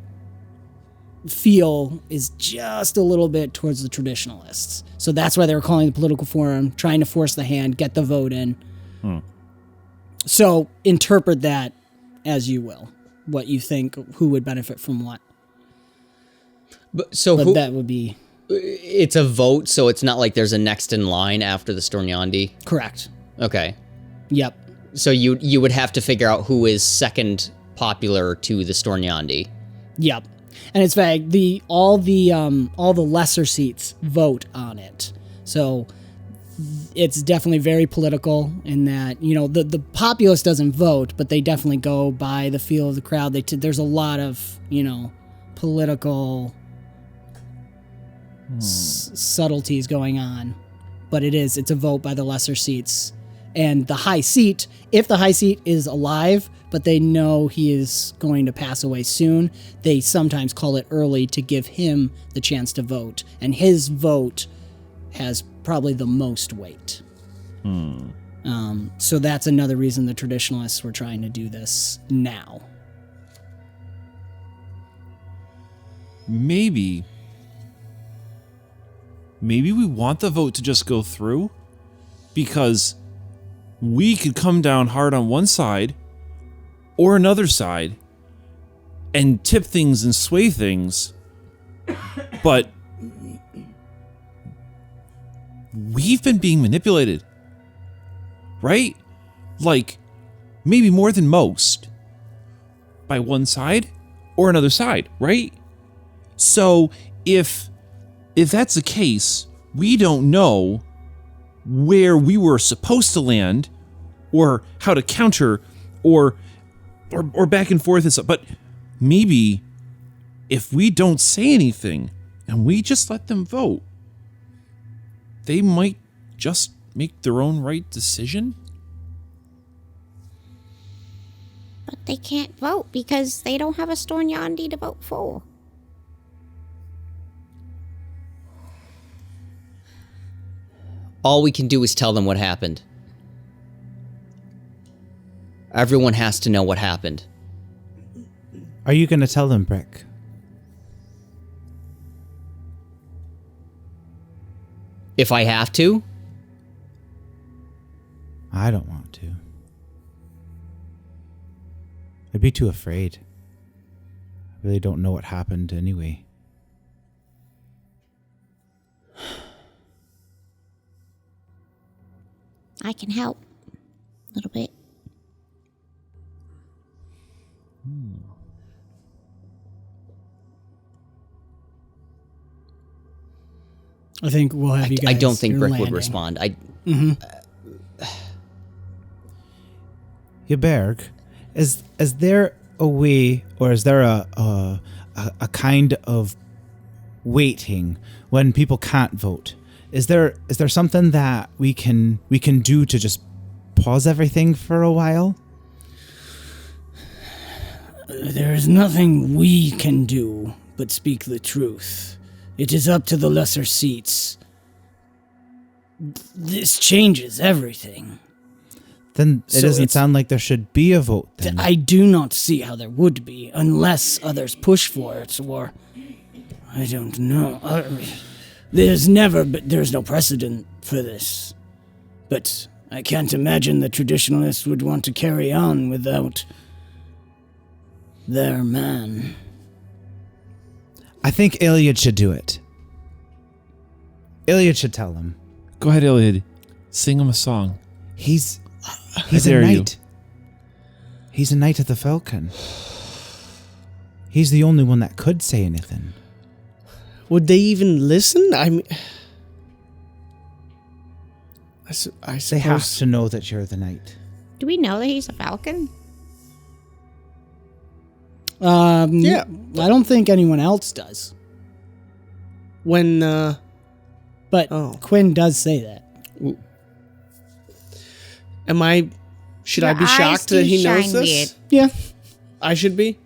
[SPEAKER 1] feel is just a little bit towards the Traditionalists. So that's why they were calling the political forum, trying to force the hand, get the vote in. So interpret that as you will, what you think, who would benefit from what.
[SPEAKER 2] But
[SPEAKER 1] That would be
[SPEAKER 2] it's a vote, so it's not like there's a next in line after the Stornyandi.
[SPEAKER 1] correct.
[SPEAKER 2] Okay.
[SPEAKER 1] Yep.
[SPEAKER 2] So you would have to figure out who is second popular to the Stornyandi.
[SPEAKER 1] Yep. And it's fact all the lesser seats vote on it. So it's definitely very political in that, the populace doesn't vote, but they definitely go by the feel of the crowd. There's a lot of, political subtleties going on. But it's a vote by the lesser seats. And the high seat, if the high seat is alive, but they know he is going to pass away soon, they sometimes call it early to give him the chance to vote. And his vote has probably the most weight. So that's another reason the traditionalists were trying to do this now.
[SPEAKER 5] Maybe we want the vote to just go through, because we could come down hard on one side or another side and tip things and sway things, but we've been being manipulated, right? Like, maybe more than most, by one side or another side, right? So if that's the case, we don't know where we were supposed to land, or how to counter, or back and forth and stuff. But maybe if we don't say anything and we just let them vote, they might just make their own right decision.
[SPEAKER 8] But they can't vote because they don't have a Stornyandi to vote for.
[SPEAKER 2] All we can do is tell them what happened. Everyone has to know what happened.
[SPEAKER 6] Are you going to tell them, Brick?
[SPEAKER 2] If I have to?
[SPEAKER 6] I don't want to. I'd be too afraid. I really don't know what happened anyway.
[SPEAKER 8] I can help. A little bit.
[SPEAKER 1] I think we'll have you guys.
[SPEAKER 2] I don't think
[SPEAKER 1] you're
[SPEAKER 2] Brick
[SPEAKER 1] landing.
[SPEAKER 2] would respond.
[SPEAKER 6] Jeberg, is there a way, or is there a kind of waiting when people can't vote? Is there something that we can do to just pause everything for a while?
[SPEAKER 1] There is nothing we can do but speak the truth. It is up to the lesser seats. This changes everything.
[SPEAKER 6] Then it
[SPEAKER 1] So
[SPEAKER 6] doesn't
[SPEAKER 1] it's-
[SPEAKER 6] sound like there should be a vote then.
[SPEAKER 1] I do not see how there would be, unless others push for it, or I don't know. There's no precedent for this. But I can't imagine the traditionalists would want to carry on without their man.
[SPEAKER 6] I think Ilyad should do it. Ilyad should tell them.
[SPEAKER 5] Go ahead, Ilyad. Sing him a song.
[SPEAKER 6] He's a
[SPEAKER 5] dare you.
[SPEAKER 6] knight. He's a knight of the Falcon. He's the only one that could say anything.
[SPEAKER 4] Would they even listen? I suppose
[SPEAKER 6] They have to know that you're the knight.
[SPEAKER 8] Do we know that he's a falcon?
[SPEAKER 1] Yeah. I don't think anyone else does.
[SPEAKER 4] When
[SPEAKER 1] But
[SPEAKER 4] Oh.
[SPEAKER 1] Quinn does say that.
[SPEAKER 4] should
[SPEAKER 8] Your
[SPEAKER 4] I be
[SPEAKER 8] eyes
[SPEAKER 4] shocked
[SPEAKER 8] do
[SPEAKER 4] that he knows
[SPEAKER 8] shine
[SPEAKER 4] this?
[SPEAKER 8] weird.
[SPEAKER 1] Yeah.
[SPEAKER 4] I should be?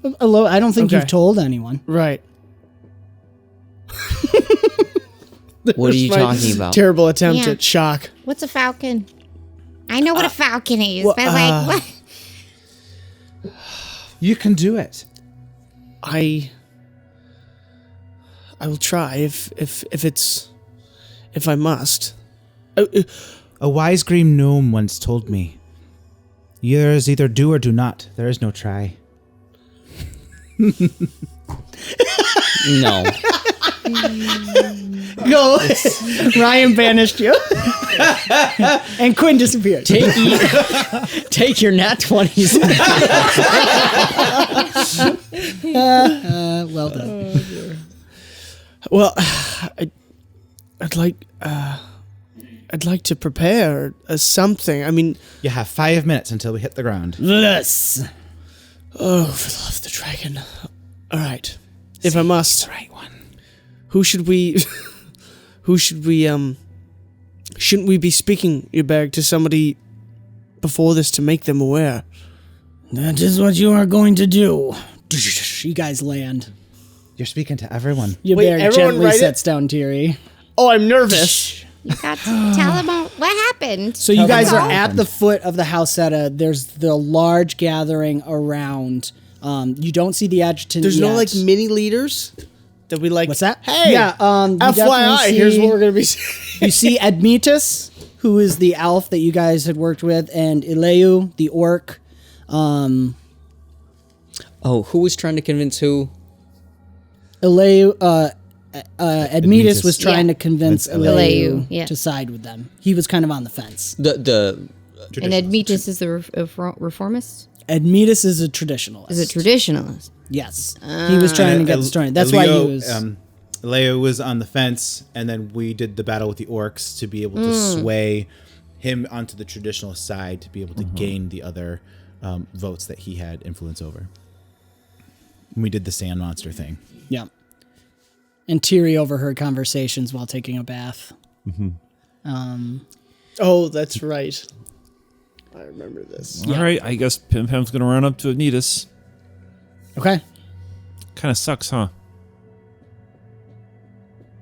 [SPEAKER 1] I don't think
[SPEAKER 4] Okay.
[SPEAKER 1] you've told anyone.
[SPEAKER 4] Right.
[SPEAKER 2] What are you
[SPEAKER 4] My
[SPEAKER 2] talking about?
[SPEAKER 4] Terrible attempt
[SPEAKER 8] Yeah.
[SPEAKER 4] at shock.
[SPEAKER 8] What's a falcon? I know what a falcon is,
[SPEAKER 4] well,
[SPEAKER 8] but like, what?
[SPEAKER 6] You can do it.
[SPEAKER 4] I will try if I must.
[SPEAKER 6] A wise green gnome once told me, "There is either do or do not. There is no try."
[SPEAKER 2] No.
[SPEAKER 1] Go. Ryan banished you. And Quinn disappeared.
[SPEAKER 2] Take your nat 20s.
[SPEAKER 1] Well done.
[SPEAKER 4] Well, I'd like to prepare something. I mean,
[SPEAKER 6] You have 5 minutes until we hit the ground.
[SPEAKER 1] Yes.
[SPEAKER 4] oh, for the love of the dragon. All right, if I must,
[SPEAKER 6] Right one.
[SPEAKER 4] who should we? Shouldn't we be speaking, Jeberg, to somebody before this to make them aware?
[SPEAKER 1] That is what you are going to do. You guys land.
[SPEAKER 6] You're speaking to everyone.
[SPEAKER 1] You
[SPEAKER 4] Wait, everyone
[SPEAKER 1] gently
[SPEAKER 4] write it?
[SPEAKER 1] sets down Tiri.
[SPEAKER 4] Oh, I'm nervous.
[SPEAKER 8] You got to tell them all what happened.
[SPEAKER 1] So you guys
[SPEAKER 6] them
[SPEAKER 1] are
[SPEAKER 6] all.
[SPEAKER 1] at the foot of the Hausetta. There's the large gathering around. You don't see the adjutant
[SPEAKER 4] There's
[SPEAKER 1] yet.
[SPEAKER 4] no like mini leaders that we like.
[SPEAKER 1] What's that?
[SPEAKER 4] Hey,
[SPEAKER 1] Yeah, you
[SPEAKER 4] FYI,
[SPEAKER 1] definitely
[SPEAKER 4] here's
[SPEAKER 1] see-
[SPEAKER 4] what we're gonna be.
[SPEAKER 1] You see Admetus, who is the elf that you guys had worked with, and Ilyad, the orc.
[SPEAKER 2] Oh, who was trying to convince who?
[SPEAKER 1] Admetus
[SPEAKER 6] Admetus.
[SPEAKER 1] was trying
[SPEAKER 8] Yeah.
[SPEAKER 1] to convince
[SPEAKER 6] Ilyad,
[SPEAKER 1] Ilyad
[SPEAKER 8] yeah.
[SPEAKER 1] to side with them. He was kind of on the fence.
[SPEAKER 2] The
[SPEAKER 3] And Admetus is the reformist?
[SPEAKER 1] Admetus is a traditionalist.
[SPEAKER 3] Is a traditionalist?
[SPEAKER 1] Yes. He was trying to get the story. That's why he was...
[SPEAKER 6] Leo was on the fence, and then we did the battle with the orcs to be able to sway him onto the traditionalist side to be able to gain the other votes that he had influence over. And we did the sand monster thing.
[SPEAKER 1] Yeah. And Tiri overheard conversations while taking a bath.
[SPEAKER 4] Oh, that's right. I remember this.
[SPEAKER 5] All right, I guess Pim Pam's gonna run up to Anitas.
[SPEAKER 1] Okay.
[SPEAKER 5] Kind of sucks, huh?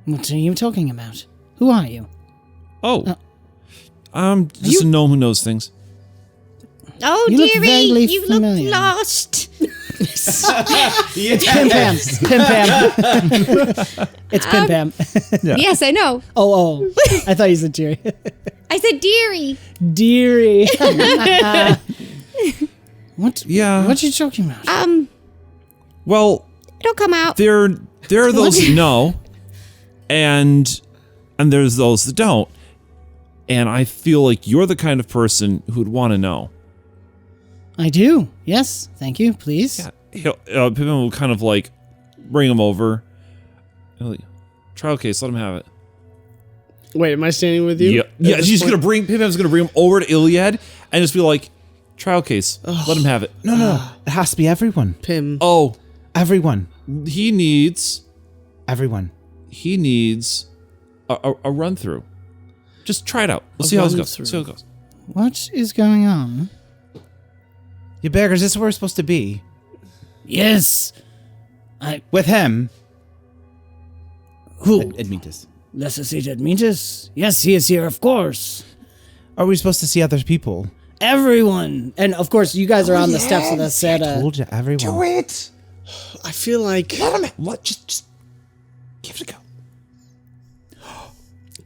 [SPEAKER 1] What are you talking about? Who are you?
[SPEAKER 5] Oh, just a gnome who knows things.
[SPEAKER 8] Oh,
[SPEAKER 1] You look
[SPEAKER 8] dearie,
[SPEAKER 1] vaguely
[SPEAKER 8] you
[SPEAKER 1] familiar.
[SPEAKER 8] look lost.
[SPEAKER 1] Pim Pam. Pim Pam. It's Pim Pam.
[SPEAKER 3] Yes, I know.
[SPEAKER 1] Oh. I thought you said Tiri.
[SPEAKER 8] I said, dearie.
[SPEAKER 1] Dearie. What?
[SPEAKER 5] Yeah.
[SPEAKER 1] What are you talking about?
[SPEAKER 5] Well,
[SPEAKER 8] It'll come out.
[SPEAKER 5] there are those that know, and there's those that don't. And I feel like you're the kind of person who'd want to know.
[SPEAKER 1] I do. Yes. Thank you. Please.
[SPEAKER 5] Yeah, Pippin will kind of like bring him over. He'll like, trial case, let him have it.
[SPEAKER 4] Wait, am I standing with you?
[SPEAKER 5] Yeah.
[SPEAKER 4] At this
[SPEAKER 5] She's
[SPEAKER 4] point?
[SPEAKER 5] gonna bring Pippin's gonna bring him over to Ilyad and just be like, trial case, let him have it.
[SPEAKER 6] No. It has to be everyone.
[SPEAKER 4] Pim.
[SPEAKER 5] Oh,
[SPEAKER 6] Everyone.
[SPEAKER 5] he needs
[SPEAKER 6] Everyone.
[SPEAKER 5] a run through. Just try it out. We'll see how it goes.
[SPEAKER 4] run-through.
[SPEAKER 5] See how it goes.
[SPEAKER 1] What is going on?
[SPEAKER 6] You beggars, this is where we're supposed to be.
[SPEAKER 1] Yes.
[SPEAKER 6] With him.
[SPEAKER 1] Who?
[SPEAKER 6] Admetus.
[SPEAKER 1] Let's see Admetus. Yes, he is here, of course.
[SPEAKER 6] Are we supposed to see other people?
[SPEAKER 1] Everyone. And of course, you guys are on the steps of the set.
[SPEAKER 6] Told you, everyone.
[SPEAKER 5] it.
[SPEAKER 4] I feel like.
[SPEAKER 5] Let him. Just give it a go.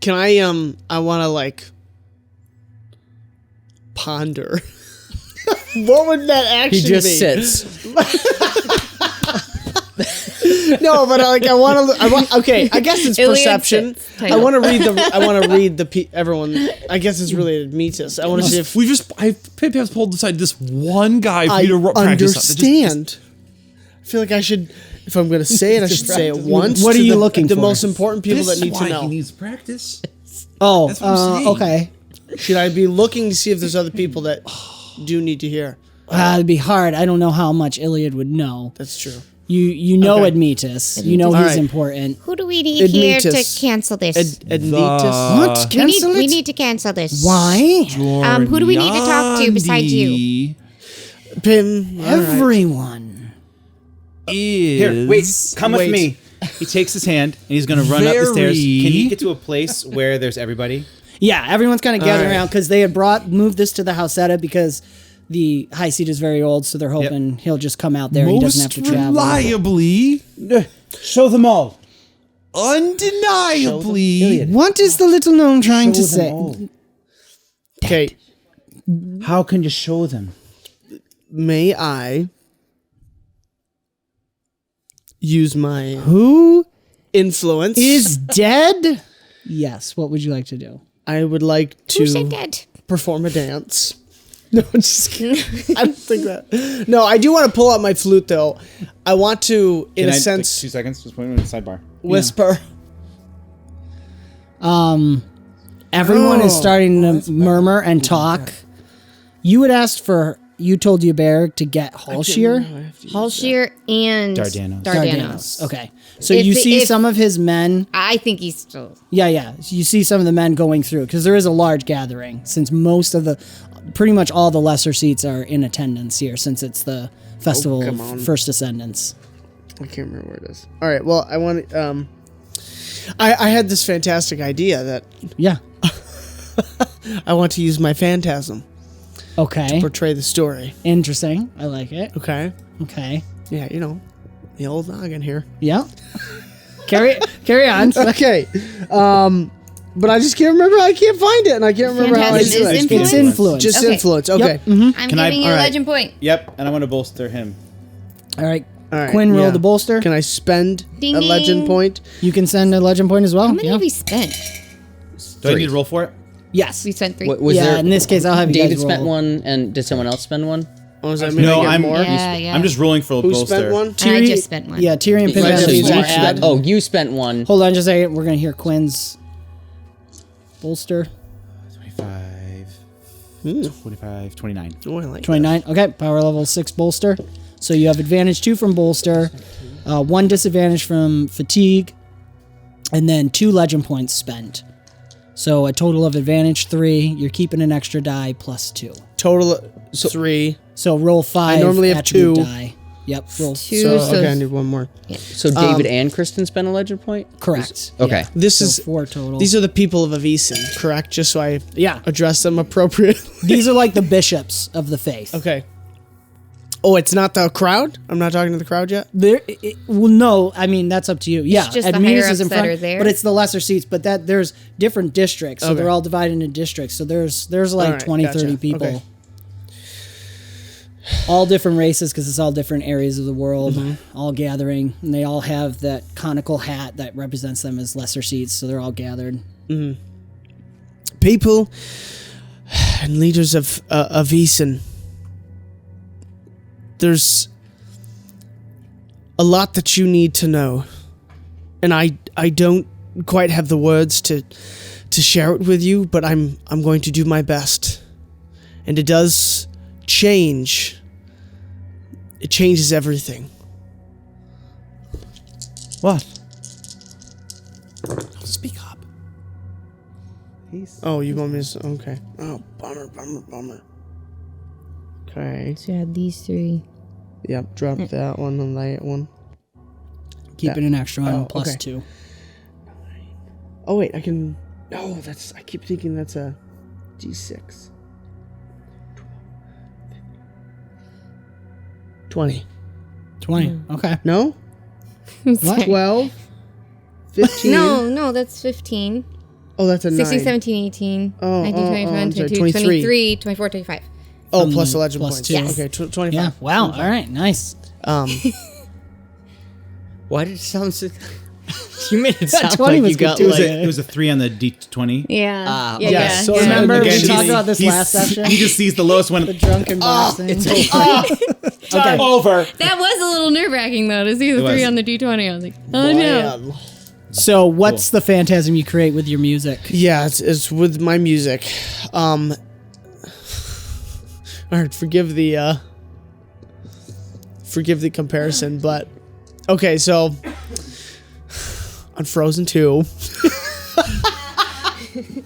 [SPEAKER 4] Can I want to like ponder. What would that action
[SPEAKER 2] He just
[SPEAKER 4] be?
[SPEAKER 2] sits.
[SPEAKER 4] No, but I want. Okay, I guess it's
[SPEAKER 3] Ilyad
[SPEAKER 4] perception.
[SPEAKER 3] sits.
[SPEAKER 4] I want to read the. I want to read the. Everyone. I guess it's related to Metis. I want to see if
[SPEAKER 5] Pip's pulled aside this one guy for
[SPEAKER 4] I
[SPEAKER 5] you to practice.
[SPEAKER 4] understand. I feel like I should. If I'm going to say it, I should say it once.
[SPEAKER 1] What
[SPEAKER 4] to
[SPEAKER 1] are you
[SPEAKER 4] the,
[SPEAKER 1] looking
[SPEAKER 4] the
[SPEAKER 1] for?
[SPEAKER 4] most important people
[SPEAKER 5] This
[SPEAKER 4] that
[SPEAKER 5] is
[SPEAKER 4] need to
[SPEAKER 5] why
[SPEAKER 4] know.
[SPEAKER 5] he needs practice.
[SPEAKER 1] Oh,
[SPEAKER 5] That's what I'm saying.
[SPEAKER 1] okay.
[SPEAKER 4] Should I be looking to see if there's other people that do need to hear?
[SPEAKER 1] It'd be hard. I don't know how much Ilyad would know.
[SPEAKER 4] That's true.
[SPEAKER 1] You know
[SPEAKER 4] Okay.
[SPEAKER 1] Admetus. You know
[SPEAKER 4] All
[SPEAKER 1] he's
[SPEAKER 4] right.
[SPEAKER 1] important.
[SPEAKER 8] Who do we need here to
[SPEAKER 4] Admetus.
[SPEAKER 8] cancel this?
[SPEAKER 4] Admetus.
[SPEAKER 1] What?
[SPEAKER 8] we, need,
[SPEAKER 1] Cancel
[SPEAKER 8] we
[SPEAKER 1] it?
[SPEAKER 8] need to cancel this.
[SPEAKER 1] Why?
[SPEAKER 8] Who do we need to talk to besides you?
[SPEAKER 4] Pim. All right.
[SPEAKER 1] Everyone.
[SPEAKER 6] Here, wait, come with me. He takes his hand and he's going to run up the stairs. Can you get to a place where there's everybody?
[SPEAKER 1] Yeah, everyone's kind of gathering
[SPEAKER 4] right.
[SPEAKER 1] around because they had moved this to the Hausetta because the high seat is very old, so they're hoping he'll just come out there. He doesn't have to travel.
[SPEAKER 5] reliably,
[SPEAKER 6] Show them all.
[SPEAKER 5] undeniably.
[SPEAKER 1] What is the little gnome trying to
[SPEAKER 6] Show them
[SPEAKER 1] say?
[SPEAKER 6] all.
[SPEAKER 4] Okay.
[SPEAKER 6] How can you show them?
[SPEAKER 4] May I use my
[SPEAKER 1] Who
[SPEAKER 4] influence.
[SPEAKER 1] is dead. Yes. What would you like to do?
[SPEAKER 4] I would like
[SPEAKER 8] Who said
[SPEAKER 4] to
[SPEAKER 8] dead?
[SPEAKER 4] perform a dance. No, I'm just kidding. I don't think that. No, I do want to pull out my flute though. I want to, in a sense,
[SPEAKER 6] 2 seconds. Just put it in the sidebar.
[SPEAKER 4] whisper.
[SPEAKER 1] Everyone is
[SPEAKER 4] Oh.
[SPEAKER 1] starting to murmur and talk. You had asked for. You told Jeberg to get Halshear.
[SPEAKER 3] Halshear and
[SPEAKER 6] Dardanos.
[SPEAKER 1] Okay. So
[SPEAKER 3] If
[SPEAKER 1] you
[SPEAKER 3] the-
[SPEAKER 1] see
[SPEAKER 3] if-
[SPEAKER 1] some of his men.
[SPEAKER 3] I think he's still.
[SPEAKER 1] Yeah. You see some of the men going through because there is a large gathering. Since most of the, pretty much all the lesser seats are in attendance here, since it's the festival
[SPEAKER 4] come on.
[SPEAKER 1] of First Descendants.
[SPEAKER 4] I can't remember where it is. All right. Well, I want. I had this fantastic idea that
[SPEAKER 1] Yeah.
[SPEAKER 4] I want to use my phantasm
[SPEAKER 1] Okay.
[SPEAKER 4] portray the story.
[SPEAKER 1] Interesting. I like it.
[SPEAKER 4] Okay.
[SPEAKER 1] Okay.
[SPEAKER 4] Yeah, you know, the old noggin here.
[SPEAKER 1] Yeah. Carry on.
[SPEAKER 4] Okay. But I just can't remember. I can't find it, and I can't remember how I
[SPEAKER 3] Phantasm
[SPEAKER 4] do
[SPEAKER 3] is
[SPEAKER 4] it.
[SPEAKER 1] It's influence.
[SPEAKER 4] Just
[SPEAKER 3] Okay.
[SPEAKER 4] influence. Okay.
[SPEAKER 3] I'm
[SPEAKER 6] Can I-
[SPEAKER 3] giving you
[SPEAKER 6] all
[SPEAKER 3] a
[SPEAKER 6] right.
[SPEAKER 3] legend point.
[SPEAKER 6] Yep, and I want to bolster him.
[SPEAKER 1] All right.
[SPEAKER 4] All right.
[SPEAKER 1] Quinn, roll
[SPEAKER 4] yeah.
[SPEAKER 1] the bolster.
[SPEAKER 4] Can I spend
[SPEAKER 3] Ding,
[SPEAKER 4] a legend
[SPEAKER 3] ding.
[SPEAKER 4] point?
[SPEAKER 1] You can send a legend point as well.
[SPEAKER 3] How many
[SPEAKER 1] yeah.
[SPEAKER 3] have we spent?
[SPEAKER 6] Do I need to roll for it?
[SPEAKER 1] Yes.
[SPEAKER 3] We spent 3.
[SPEAKER 2] What, was
[SPEAKER 1] yeah.
[SPEAKER 2] there?
[SPEAKER 1] In this case, I'll have you
[SPEAKER 2] David
[SPEAKER 1] guys
[SPEAKER 2] spent
[SPEAKER 1] roll.
[SPEAKER 2] one, and did someone else spend one?
[SPEAKER 4] Oh, does that mean
[SPEAKER 6] No,
[SPEAKER 4] I get
[SPEAKER 6] I'm
[SPEAKER 4] more?
[SPEAKER 3] Yeah.
[SPEAKER 6] I'm just rolling for a
[SPEAKER 4] Who
[SPEAKER 6] bolster.
[SPEAKER 4] spent one?
[SPEAKER 3] I just spent one.
[SPEAKER 1] Yeah. Tyrion
[SPEAKER 2] Right,
[SPEAKER 1] Pin
[SPEAKER 2] so
[SPEAKER 4] you
[SPEAKER 2] you
[SPEAKER 4] add-
[SPEAKER 2] add- oh, you spent one.
[SPEAKER 1] Hold on just a second. We're going to hear Quinn's bolster.
[SPEAKER 6] 25, 29.
[SPEAKER 4] Oh, I like
[SPEAKER 1] 29. Okay. Power level 6 bolster. So you have advantage 2 from bolster, 1 disadvantage from fatigue, and then 2 legend points spent. So a total of advantage 3. You're keeping an extra die plus 2.
[SPEAKER 4] that. Total 3.
[SPEAKER 1] So roll 5.
[SPEAKER 4] I normally have
[SPEAKER 1] attribute
[SPEAKER 4] 2.
[SPEAKER 1] Die. Yep. Roll.
[SPEAKER 3] Two,
[SPEAKER 4] So,
[SPEAKER 3] so
[SPEAKER 4] okay, I need one more.
[SPEAKER 2] So David and Kristen spent a legend point?
[SPEAKER 1] Correct.
[SPEAKER 2] Okay.
[SPEAKER 4] This
[SPEAKER 1] So
[SPEAKER 4] is
[SPEAKER 1] 4 total.
[SPEAKER 4] These are the people of Avisen, correct? Just so I
[SPEAKER 1] Yeah.
[SPEAKER 4] address them appropriately.
[SPEAKER 1] These are like the bishops of the faith.
[SPEAKER 4] Okay. Oh, it's not the crowd? I'm not talking to the crowd yet?
[SPEAKER 1] Well, no, I mean that's up to you. Yeah,
[SPEAKER 3] just the
[SPEAKER 1] Admir's
[SPEAKER 3] higher
[SPEAKER 1] is in
[SPEAKER 3] ups that
[SPEAKER 1] front,
[SPEAKER 3] are there?
[SPEAKER 1] but it's the lesser seats. But that there's different districts, so
[SPEAKER 4] Okay.
[SPEAKER 1] they're all divided into districts. So there's like
[SPEAKER 4] All right,
[SPEAKER 1] 20,
[SPEAKER 4] gotcha.
[SPEAKER 1] 30 people,
[SPEAKER 4] Okay.
[SPEAKER 1] all different races because it's all different areas of the world,
[SPEAKER 4] Mm-hmm.
[SPEAKER 1] all gathering, and they all have that conical hat that represents them as lesser seats. So they're all gathered.
[SPEAKER 4] People and leaders of Avisen. There's a lot that you need to know. And I don't quite have the words to share it with you, but I'm going to do my best. And it does change. It changes everything.
[SPEAKER 6] What?
[SPEAKER 7] Speak up.
[SPEAKER 4] Oh, you want me to... Okay. Oh, bummer. Okay.
[SPEAKER 3] So you had these 3.
[SPEAKER 4] Yep, drop that one and that one.
[SPEAKER 1] Keeping an extra one
[SPEAKER 4] Oh,
[SPEAKER 1] plus
[SPEAKER 4] okay.
[SPEAKER 1] 2.
[SPEAKER 4] Oh, wait, I can... No, that's... I keep thinking that's a G6. 20.
[SPEAKER 1] 20. Okay.
[SPEAKER 4] No?
[SPEAKER 1] What?
[SPEAKER 4] 12? 15?
[SPEAKER 3] No, that's 15.
[SPEAKER 4] Oh, that's a
[SPEAKER 3] 16,
[SPEAKER 4] 9.
[SPEAKER 3] 17, 18,
[SPEAKER 4] Oh,
[SPEAKER 3] 19,
[SPEAKER 4] oh,
[SPEAKER 3] 20,
[SPEAKER 4] oh,
[SPEAKER 3] 21,
[SPEAKER 4] I'm sorry,
[SPEAKER 3] 22,
[SPEAKER 4] 23.
[SPEAKER 3] 23, 24, 25.
[SPEAKER 4] Oh, plus 11
[SPEAKER 1] plus
[SPEAKER 4] points.
[SPEAKER 1] 2.
[SPEAKER 3] Yes.
[SPEAKER 4] Okay, 25.
[SPEAKER 1] Yeah. Wow. All right. Nice.
[SPEAKER 2] Why did it sound so... You made it
[SPEAKER 1] That
[SPEAKER 2] sound
[SPEAKER 1] 20
[SPEAKER 2] like
[SPEAKER 1] was
[SPEAKER 2] you got
[SPEAKER 1] good too.
[SPEAKER 2] like...
[SPEAKER 6] It was a 3 on the D20.
[SPEAKER 3] Yeah.
[SPEAKER 4] yes. So
[SPEAKER 1] Remember
[SPEAKER 4] again,
[SPEAKER 1] we talked
[SPEAKER 4] he's-
[SPEAKER 1] about this last session?
[SPEAKER 6] He just sees the lowest one.
[SPEAKER 1] The drunken boss thing.
[SPEAKER 2] It's
[SPEAKER 1] Okay.
[SPEAKER 7] Over.
[SPEAKER 3] That was a little nerve wracking though to see the
[SPEAKER 6] It
[SPEAKER 3] 3
[SPEAKER 6] was.
[SPEAKER 3] on the D20. I was like, oh no.
[SPEAKER 4] Man.
[SPEAKER 1] So, what's the phantasm you create with your music?
[SPEAKER 4] Yeah, it's with my music. All right, forgive the comparison, but okay, so on Frozen 2.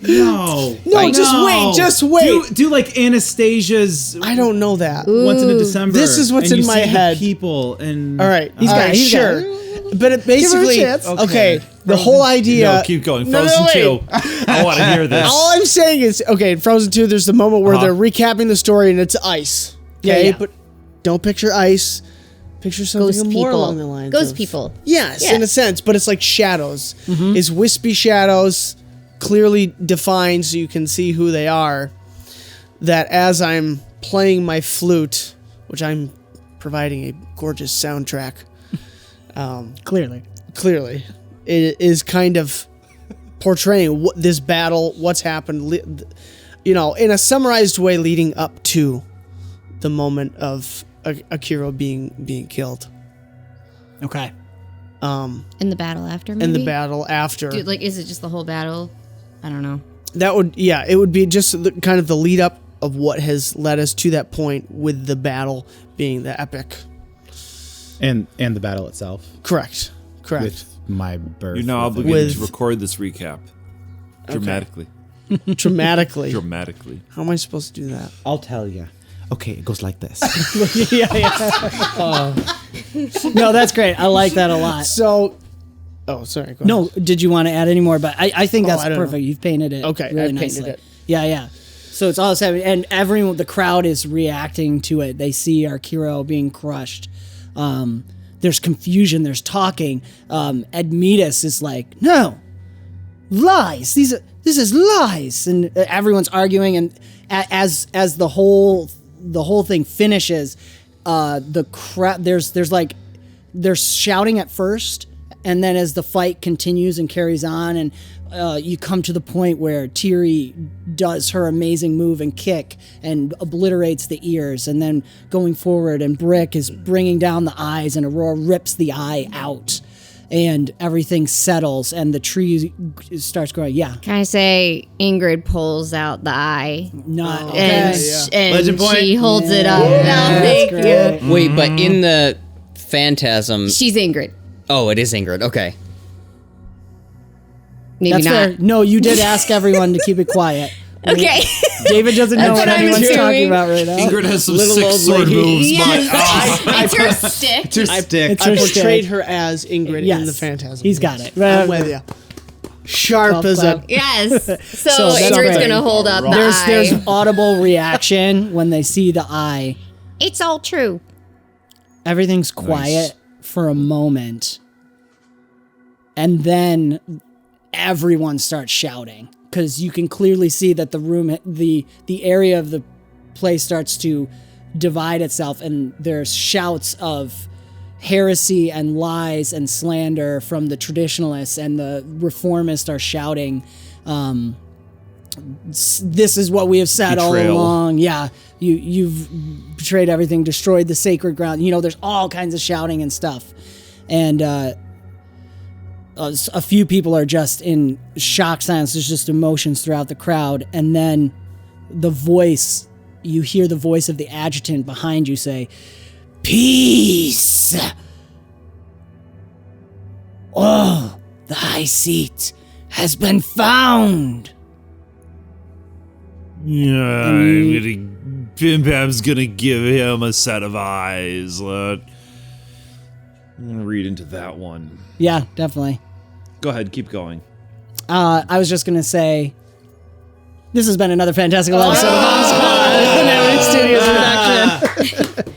[SPEAKER 6] No.
[SPEAKER 4] No, just wait.
[SPEAKER 6] Do like Anastasia's
[SPEAKER 4] I don't know that.
[SPEAKER 6] Once in a December.
[SPEAKER 4] This is what's
[SPEAKER 6] and
[SPEAKER 4] in
[SPEAKER 6] you
[SPEAKER 4] my
[SPEAKER 6] see the
[SPEAKER 4] head.
[SPEAKER 6] people and
[SPEAKER 4] All right,
[SPEAKER 1] He's
[SPEAKER 4] all
[SPEAKER 1] got
[SPEAKER 4] right,
[SPEAKER 1] it, he's got
[SPEAKER 4] sure.
[SPEAKER 1] it.
[SPEAKER 4] But it basically,
[SPEAKER 1] chance.
[SPEAKER 4] okay, the whole idea.
[SPEAKER 5] No, keep going.
[SPEAKER 4] No,
[SPEAKER 5] Frozen
[SPEAKER 4] wait.
[SPEAKER 5] 2. I want to hear this.
[SPEAKER 4] All I'm saying is, okay, in Frozen 2, there's the moment where they're recapping the story and it's ice. Okay,
[SPEAKER 1] Yeah.
[SPEAKER 4] but don't picture ice. Picture something
[SPEAKER 3] Ghost
[SPEAKER 4] more
[SPEAKER 3] people.
[SPEAKER 4] along the lines
[SPEAKER 3] Ghost
[SPEAKER 4] of-
[SPEAKER 3] people.
[SPEAKER 4] Yes,
[SPEAKER 3] Yeah.
[SPEAKER 4] in a sense, but it's like shadows. It's wispy shadows, clearly defined so you can see who they are. That as I'm playing my flute, which I'm providing a gorgeous soundtrack,
[SPEAKER 1] Clearly.
[SPEAKER 4] clearly, is kind of portraying this battle, what's happened, in a summarized way leading up to the moment of Arkeero being killed.
[SPEAKER 1] Okay.
[SPEAKER 3] In the battle after, maybe?
[SPEAKER 4] In the battle after.
[SPEAKER 3] Dude, like, is it just the whole battle? I don't know.
[SPEAKER 4] It would be just kind of the lead up of what has led us to that point, with the battle being the epic.
[SPEAKER 6] And the battle itself.
[SPEAKER 4] Correct.
[SPEAKER 6] With my birth.
[SPEAKER 5] You're now obligated to record this recap dramatically.
[SPEAKER 4] Dramatically.
[SPEAKER 5] Dramatically.
[SPEAKER 4] How am I supposed to do that?
[SPEAKER 6] I'll tell you. Okay, it goes like this.
[SPEAKER 1] No, that's great. I like that a lot.
[SPEAKER 4] So, sorry. Go
[SPEAKER 1] No, did you want to add any more? But I think that's
[SPEAKER 4] I don't
[SPEAKER 1] perfect.
[SPEAKER 4] know.
[SPEAKER 1] You've painted it
[SPEAKER 4] Okay,
[SPEAKER 1] really
[SPEAKER 4] I painted
[SPEAKER 1] nicely.
[SPEAKER 4] it.
[SPEAKER 1] Yeah. So it's all happening, and everyone, the crowd is reacting to it. They see Arkeero being crushed. There's confusion. There's talking. Admetus is like, no, lies. This is lies, and everyone's arguing. And as the whole thing finishes, the crowd they're shouting at first, and then as the fight continues and carries on, and you come to the point where Tiri does her amazing move and kick and obliterates the ears, and then going forward, and Brick is bringing down the eyes, and Aurora rips the eye out, and everything settles, and the tree starts growing. Yeah.
[SPEAKER 3] Can I say Ingrid pulls out the eye?
[SPEAKER 1] Not okay.
[SPEAKER 3] And
[SPEAKER 6] Legend point.
[SPEAKER 3] she holds it up.
[SPEAKER 1] That's great.
[SPEAKER 2] Wait, but in the Phantasm...
[SPEAKER 3] She's Ingrid.
[SPEAKER 2] Oh, it is Ingrid. Okay.
[SPEAKER 3] Maybe
[SPEAKER 1] That's
[SPEAKER 3] not.
[SPEAKER 1] fair. No, you did ask everyone to keep it quiet.
[SPEAKER 3] Okay.
[SPEAKER 1] David doesn't know what
[SPEAKER 3] what I'm
[SPEAKER 1] anyone's talking
[SPEAKER 3] assuming.
[SPEAKER 1] about right now.
[SPEAKER 5] Ingrid has some
[SPEAKER 6] Little
[SPEAKER 5] sick
[SPEAKER 6] old
[SPEAKER 5] sword
[SPEAKER 6] lady.
[SPEAKER 5] moves,
[SPEAKER 3] Yes.
[SPEAKER 5] but
[SPEAKER 3] It's her stick.
[SPEAKER 6] It's your stick.
[SPEAKER 1] It's
[SPEAKER 4] I
[SPEAKER 1] her
[SPEAKER 4] portrayed
[SPEAKER 1] stick.
[SPEAKER 4] her as Ingrid
[SPEAKER 1] Yes.
[SPEAKER 4] in the Phantasm.
[SPEAKER 1] He's got it.
[SPEAKER 4] I'm with you. Sharp as a...
[SPEAKER 3] Yes. So,
[SPEAKER 1] So that's
[SPEAKER 3] Ingrid's
[SPEAKER 1] great.
[SPEAKER 3] going to hold up the eye.
[SPEAKER 1] There's audible reaction when they see the eye.
[SPEAKER 8] It's all true.
[SPEAKER 1] Everything's quiet for a moment, and then everyone starts shouting, because you can clearly see that the room, the area of the place starts to divide itself, and there's shouts of heresy and lies and slander from the traditionalists, and the reformists are shouting, this is what we have said
[SPEAKER 5] Betrayal.
[SPEAKER 1] all along. Yeah, you've betrayed everything, destroyed the sacred ground. There's all kinds of shouting and stuff, and a few people are just in shock silence. There's just emotions throughout the crowd, and then you hear the voice of the adjutant behind you say, "Peace! Oh, the high seat has been found."
[SPEAKER 5] yeah, Bim Bam's gonna give him a set of eyes. I'm gonna read into that one.
[SPEAKER 1] Yeah, definitely.
[SPEAKER 5] Go ahead, keep going.
[SPEAKER 1] I was just gonna say, this has been another fantastical episode of BombSquad, an Emerald Studios production.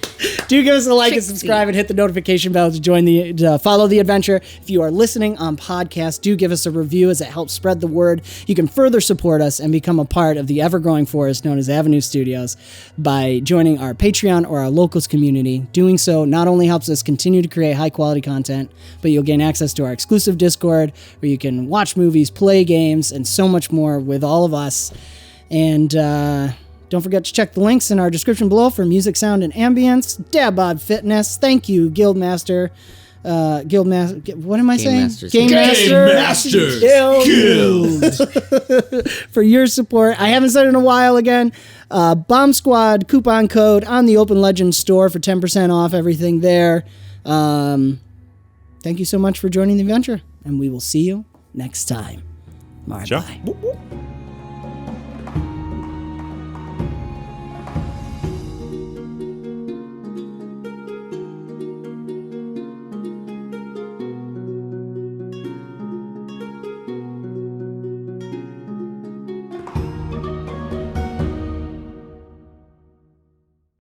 [SPEAKER 1] Do give us a like and subscribe and hit the notification bell to follow the adventure. If you are listening on podcast, do give us a review, as it helps spread the word. You can further support us and become a part of the ever-growing forest known as Avenue Studios by joining our Patreon or our locals community. Doing so not only helps us continue to create high-quality content, but you'll gain access to our exclusive Discord, where you can watch movies, play games, and so much more with all of us. And don't forget to check the links in our description below for music, sound, and ambience. Dabod Fitness. Thank you, Guildmaster. What am I saying?
[SPEAKER 2] Masters.
[SPEAKER 1] Game
[SPEAKER 5] Masters
[SPEAKER 1] Guild. For your support. I haven't said it in a while again. BombSquad coupon code on the Open Legends store for 10% off everything there. Thank you so much for joining the adventure, and we will see you next time. Bye.
[SPEAKER 5] Ciao.
[SPEAKER 1] Bye.